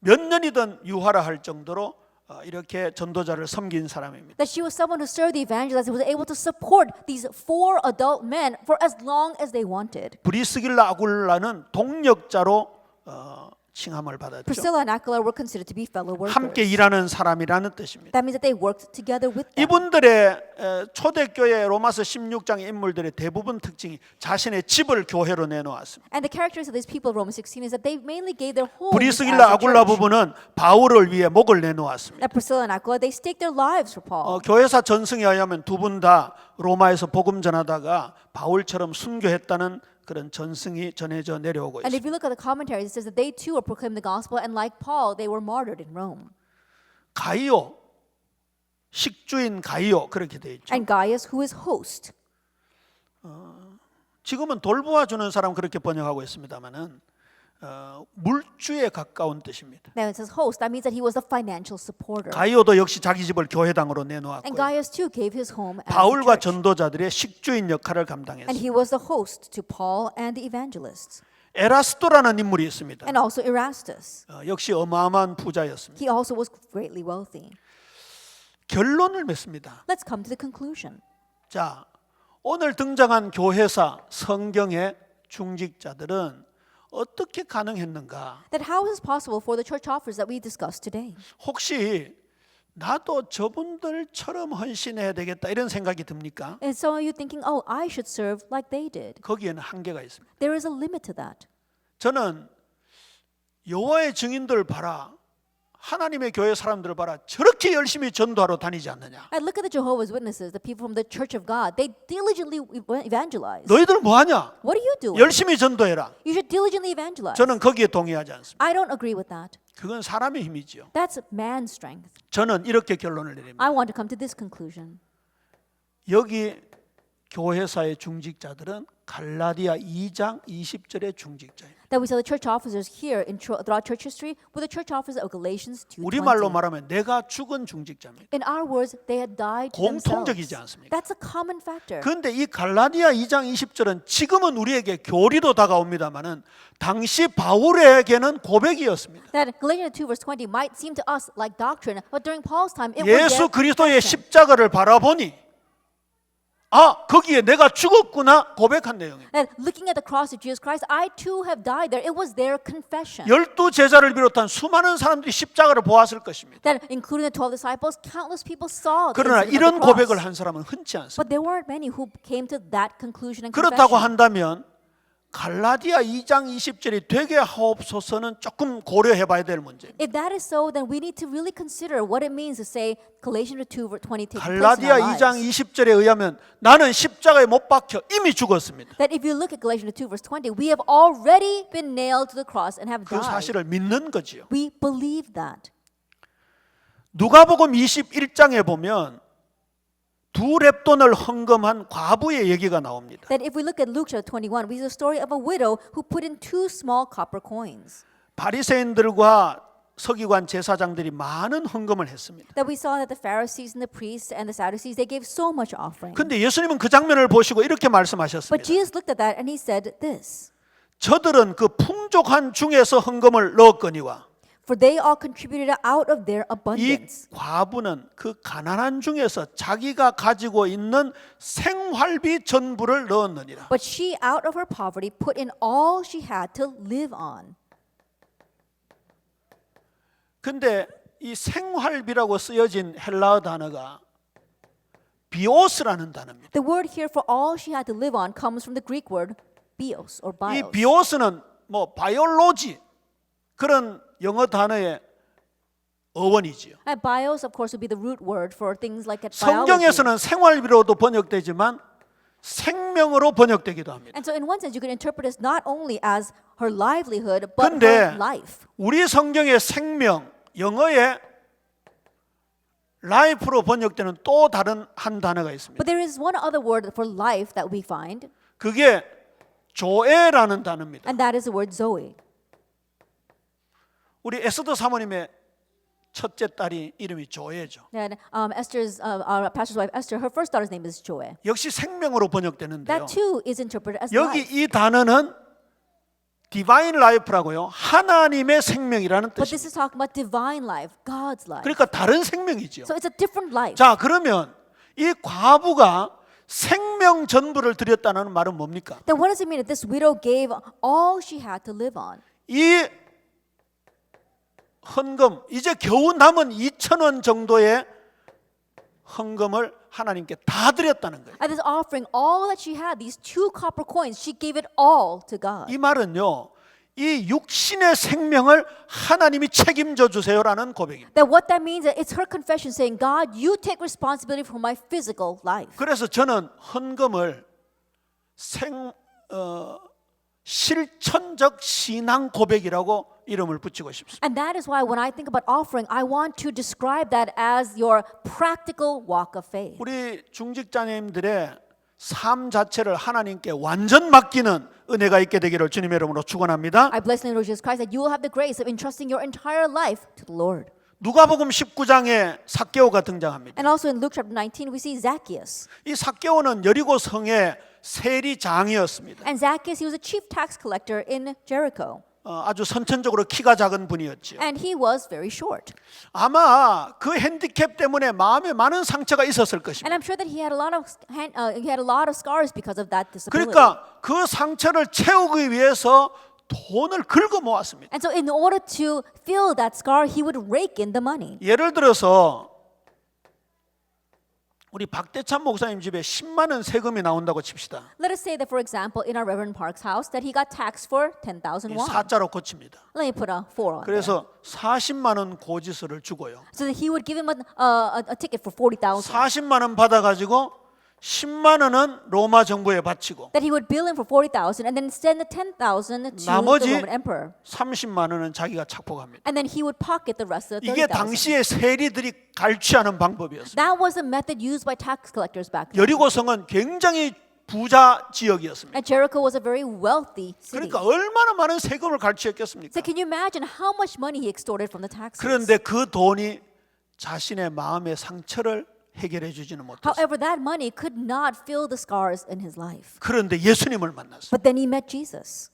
몇 년이든 유하라 할 정도로 이렇게 전도자를 섬긴 사람입니다.
That she was someone who served the evangelists and was able to support these 4 adult men for as long as they wanted.
브리스길라 아굴라는 동력자로 칭함을 받았죠.
Priscilla and Aquila were considered to be fellow workers.
함께 일하는 사람이라는 뜻입니다.
That means that they worked together with them.
이분들의 초대교회 로마서 16장의 인물들의 대부분 특징이 자신의 집을 교회로 내놓았습니다.
And the characteristics of these people, Romans 16, is that they mainly gave their homes as
브리스길라
a
아굴라
church.
부부는 바울을 위해 목을 내놓았습니다.
That Priscilla and Aquila, they staked their lives for Paul.
교회사 전승에 의하면 두 분 다 로마에서 복음 전하다가 바울처럼 순교했다는 그런 전승이 전해져 내려오고
And if
있습니다.
you look at the commentaries, it says that they too were proclaiming the gospel, and like Paul, they were martyred in Rome.
가이오, 식주인 가이오 그렇게 돼 있죠.
And Gaius, who is host.
지금은 돌보아주는 사람 그렇게 번역하고 있습니다만은 물주에 가까운 뜻입니다.
Now it says host. That means that he was a financial supporter.
가이오도 역시 자기 집을 교회당으로
And
내놓았고요.
Gaius too gave his home as a
바울과
church.
전도자들의 식주인 역할을
And
감당했습니다.
he was the host to Paul and the evangelists.
에라스도라는 인물이 있습니다.
And also Erastus.
역시 어마어마한 부자였습니다.
He also was greatly wealthy.
결론을 맺습니다.
Let's come to the conclusion.
자, 오늘 등장한 교회사 성경의 중직자들은 어떻게 가능했는가?
That how is it possible for the church offers that we discussed today?
혹시 나도 저분들처럼 헌신해야 되겠다 이런 생각이 듭니까?
And some of you thinking, oh, I should serve like they did.
거기에는 한계가 있습니다.
There is a limit to that.
저는 여호와의 증인들 봐라. 하나님의 교회 사람들을 봐라. 저렇게 열심히 전도하러 다니지 않느냐?
I look at the Jehovah's Witnesses, the people from the Church of God. They diligently evangelize.
너희들 뭐 하냐?
What are you doing?
열심히 전도해라.
You should diligently evangelize.
저는 거기에 동의하지 않습니다.
I don't agree with that.
그건 사람의 힘이지요.
That's man's strength.
저는 이렇게 결론을 내립니다.
I want to come to this conclusion.
여기 교회사의 중직자들은 갈라디아 2장 20절의 중직자입니다.
That we saw the church officers here throughout church history were the church officers of Galatians 2:20.
우리말로 말하면 내가 죽은 중직자입니다.
In our words, they had died to
공통적이지
themselves.
않습니까?
That's a common factor.
그런데 이 갈라디아 2장 20절은 지금은 우리에게 교리로 다가옵니다만은 당시 바울에게는 고백이었습니다.
That Galatians 2 verse 20 might seem to us like doctrine, but during Paul's time it was
예수
their
그리스도의
confession.
십자가를 바라보니 거기에 내가 죽었구나 고백한 내용입니다.
That looking at the cross of Jesus Christ, I too have died there. It was their confession.
12 제자를 비롯한 수많은 사람들이 십자가를 보았을 것입니다.
That including the 12 disciples, countless people saw the
그러나
incident of
이런
the cross.
고백을 한 사람은 흔치 않습니다.
But there weren't many who came to that conclusion and
그렇다고
confession.
한다면 갈라디아 2장 20절이 되게 하옵소서는 조금 고려해 봐야 될 문제입니다.
If that is so, then we need to really consider what it means to say Galatians 2 verse 20 take place in
갈라디아
our
2장
lives.
20절에 의하면 나는 십자가에 못 박혀 이미 죽었습니다.
That if you look at Galatians 2 verse 20, we have already been nailed to the cross and have
그
died.
사실을 믿는 거지요.
We believe that.
누가복음 21장에 보면 두 렙돈을 헌금한 과부의 얘기가 나옵니다.
That if we look at Luke chapter 21, we see the story of a widow who put in 2 small copper coins.
바리새인들과 서기관 제사장들이 많은 헌금을 했습니다.
That we saw that the Pharisees and the priests and the Sadducees, they gave so much offering.
근데 예수님은 그 장면을 보시고 이렇게
But
말씀하셨습니다.
Jesus looked at that and he said this.
저들은 그 풍족한 중에서 헌금을 넣었거니와
For they all contributed out of their
이
abundance.
과부는 그 가난한 중에서 자기가 가지고 있는 생활비 전부를 넣었느니라.
But she out of her poverty put in all she had to live on.
근데 이 생활비라고 쓰여진 헬라어 단어가 비오스라는 단어입니다.
The word here for all she had to live on comes from the Greek word bios or
이
bios.
비오스는 뭐 바이올로지 그런 영어 단어의 어원이지요.
And bios, of course, would be the root word for things like at biology.
성경에서는 생활비로도 번역되지만 생명으로 번역되기도 합니다.
And so, in one sense, you can interpret this not only as her livelihood, but
근데
her life.
우리 성경의 생명, 영어의 life로 번역되는 또 다른 한 단어가 있습니다.
But there is one other word for life that we find,
그게 조에라는 단어입니다.
and that is the word Zoe.
우리 에스더 사모님의 첫째 딸이 이름이 조에죠.
And Esther's, our pastor's wife Esther, her first daughter's name is Joe.
역시 생명으로 번역되는데요.
That too is interpreted as
여기
life.
이 단어는 디바인 라이프라고요. 하나님의 생명이라는
But this
뜻입니다.
is talking about divine life, God's life.
그러니까 다른 생명이죠.
So it's a different life.
자, 그러면 이 과부가 생명 전부를 드렸다는 말은 뭡니까?
Then what does it mean that this widow gave all she had to live on?
이 헌금, 이제 겨우 남은 2,000원 정도의 헌금을 하나님께 다 드렸다는 거예요.
At this offering, all that she had, these 2 copper coins, she gave it all to God.
이 말은요, 이 육신의 생명을 하나님이 책임져 주세요라는 고백입니다.
That what that means, it's her confession saying, God, you take responsibility for my physical life.
그래서 저는 헌금을 실천적 신앙 고백이라고 이름을 붙이고 싶습니다.
And that is why when I think about offering, I want to describe that as your practical walk of faith.
우리 중직자님들의 삶 자체를 하나님께 완전 맡기는 은혜가 있게 되기를 주님의 이름으로 축원합니다.
I bless in the name of Jesus Christ that you will have the grace of entrusting your entire life to the Lord.
누가복음 19장에 삭개오가 등장합니다.
And also in Luke chapter 19, we see Zacchaeus.
이 삭개오는 여리고 성의 세리장이었습니다.
And Zacchaeus, he was a chief tax collector in Jericho.
아주 선천적으로 키가 작은 분이었죠.
And he was very short.
아마 그 핸디캡 때문에 마음에 많은 상처가 있었을
And
것입니다.
I'm sure that he had a lot of scars because of that disability.
그러니까 그 상처를 채우기 위해서 돈을 긁어 모았습니다.
And so in order to fill that scar, he would rake in the money.
예를 들어서 우리 박대찬 목사님 집에 10만 원 세금이 나온다고 칩시다.
Let us say that, for example, in our Reverend Park's house, that he got taxed for 10,000
이
won.
사자로 고칩니다.
Let me put a 4 on there.
그래서 40만 원 고지서를 주고요.
So that he would give him a ticket for 40,000.
40만 원 받아가지고 10만 원은 로마 정부에 바치고
That he would bill him for 40,000 and then send the 10,000 to
나머지
the Roman emperor.
30만 원은 자기가 착복합니다.
And then he would pocket the rest of the
이게
30,000.
당시의 세리들이 갈취하는 방법이었어요.
That was a method used by tax collectors back then.
여리고성은 굉장히 부자 지역이었습니다.
And Jericho was a very wealthy city.
그러니까 얼마나 많은 세금을 갈취했겠습니까?
So can you imagine how much money he extorted from the taxes?
그런데 그 돈이 자신의 마음의 상처를 해결해 주지는 못했어요.
However, that money could not fill the scars in his life.
그런데 예수님을 만났어요.
But then he met Jesus.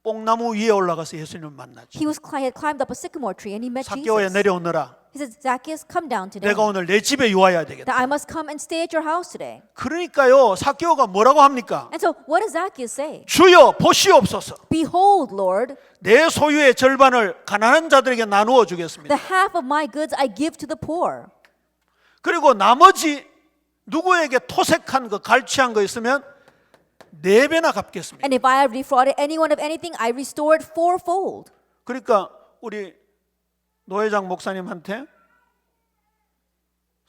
뽕나무 위에 올라가서 예수님을 만났죠.
He had climbed up a sycamore tree and he met
삭개오에
Jesus.
내려오너라.
He said, Zacchaeus, come down today.
내가 오늘 내 집에 유하여야
That
되겠다.
I must come and stay at your house today.
그러니까요, 삭개오가 뭐라고 합니까?
And so what does Zacchaeus say?
주여 보시옵소서.
Behold, Lord,
내 소유의 절반을 가난한 자들에게 나누어 주겠습니다.
the half of my goods I give to the poor.
그리고 나머지 누구에게 토색한 거, 갈취한 거 있으면 4배나 갚겠습니다.
And if I have defrauded anyone of anything, I restore it fourfold.
그러니까 우리 노회장 목사님한테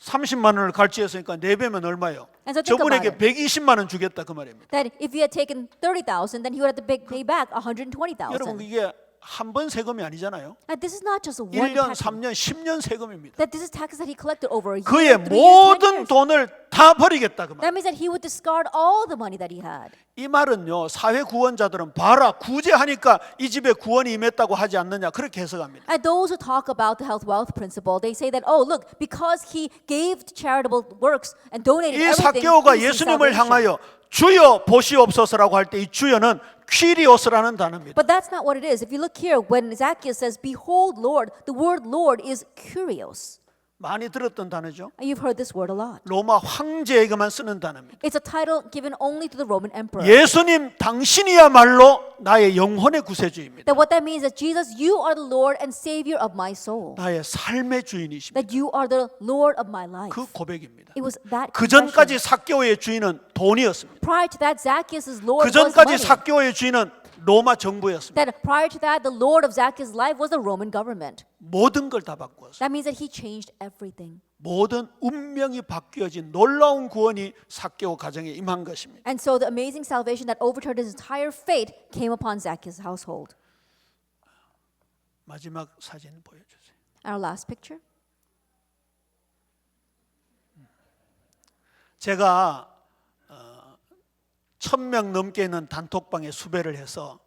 30만 원을 갈취했으니까 4배면 얼마예요?
And so think
저분에게
about
120만 원 주겠다 그 말입니다.
That if he had taken 30,000, then he would have to pay back
여러분
120,000.
이게 한 번 세금이 아니잖아요.
And this is not just a one
1년,
tax.
3년, 10년 세금입니다.
That this is taxes that he collected over a year,
그의
3 years, 10
모든
years.
돈을 다 버리겠다 그 말.
That means that he would discard all the money that he had.
이 말은요, 사회 구원자들은 봐라 구제하니까 이 집에 구원이 임했다고 하지 않느냐 그렇게 해석합니다.
And those who talk about the health wealth principle, they say that, oh, look, because he gave to charitable works and donated
이
everything,
삭개오가
he's in
예수님을
salvation.
향하여 주여 보시옵소서라고 할 때 이 주여는 퀴리오스라는 단어입니다.
But that's not what it is. If you look here, when Zacchaeus says, behold, Lord, the word Lord is kurios.
많이 들었던 단어죠.
And you've heard this word a lot.
로마 황제에게만 쓰는 단어입니다.
It's a title given only to the Roman emperor.
예수님 당신이야말로 나의 영혼의 구세주입니다.
That what that means is Jesus, you are the Lord and Savior of my soul.
나의 삶의 주인이십니다.
That you are the Lord of my life.
그 고백입니다.
It was that
그
confession.
전까지 삭개오의 주인은 돈이었습니다.
Prior to that, Zacchaeus' Lord
그
was
전까지
money.
삭개오의 주인은 로마 정부였습니다.
That prior to that, the Lord of Zacchaeus' life was the Roman government.
모든 걸 다 바꾸었어요.
That means that he changed everything.
모든 운명이 바뀌어진 놀라운 구원이 삭개오 가정에 임한 것입니다.
And so the amazing salvation that overturned his entire fate came upon Zacchaeus' household.
마지막 사진 보여주세요.
Our last picture.
제가 1,000명 넘게 있는 단톡방에 수배를 해서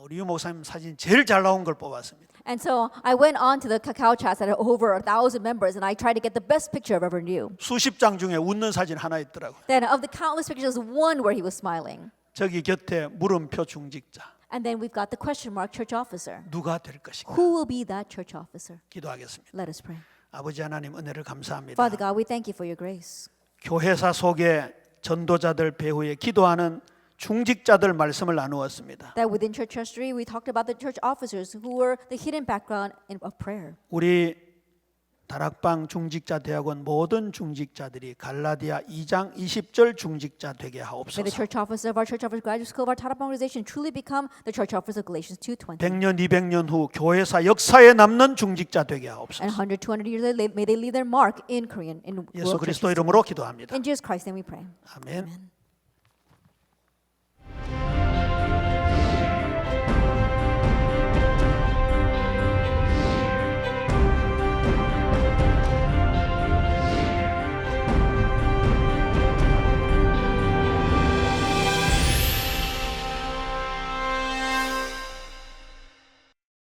우리 유 목사님 사진 제일 잘 나온 걸 뽑았습니다.
And so I went on to the Kakao chats that had over 1,000 members, and I tried to get the best picture I've ever knew.
수십 장 중에 웃는 사진 하나 있더라고요.
Then of the countless pictures, there's one where he was smiling.
저기 곁에 물음표 중직자
And then we've got the question mark church officer.
누가 될 것인가
Who will be that church officer?
기도하겠습니다.
Let us pray.
아버지 하나님 은혜를 감사합니다.
Father God, we thank you for your grace.
교회사 속에 전도자들 배후에 기도하는 중직자들 말씀을 나누었습니다.
That within church history, we talked about the church officers who were the hidden background of prayer.
우리 다락방 중직자 대학원 모든 중직자들이 갈라디아 2장 20절 중직자 되게
May the
하옵소서.
church officer of our church officer graduate school of our Tarapang organization truly become the church officer of Galatians 2:20.
100년 200년 후 교회사 역사에 남는 중직자 되게
And
하옵소서.
100, 200 years later, may they leave their mark in Korean, in
예수
world church
그리스도
history.
이름으로 기도합니다.
In Jesus Christ's name we pray.
아멘.
Amen.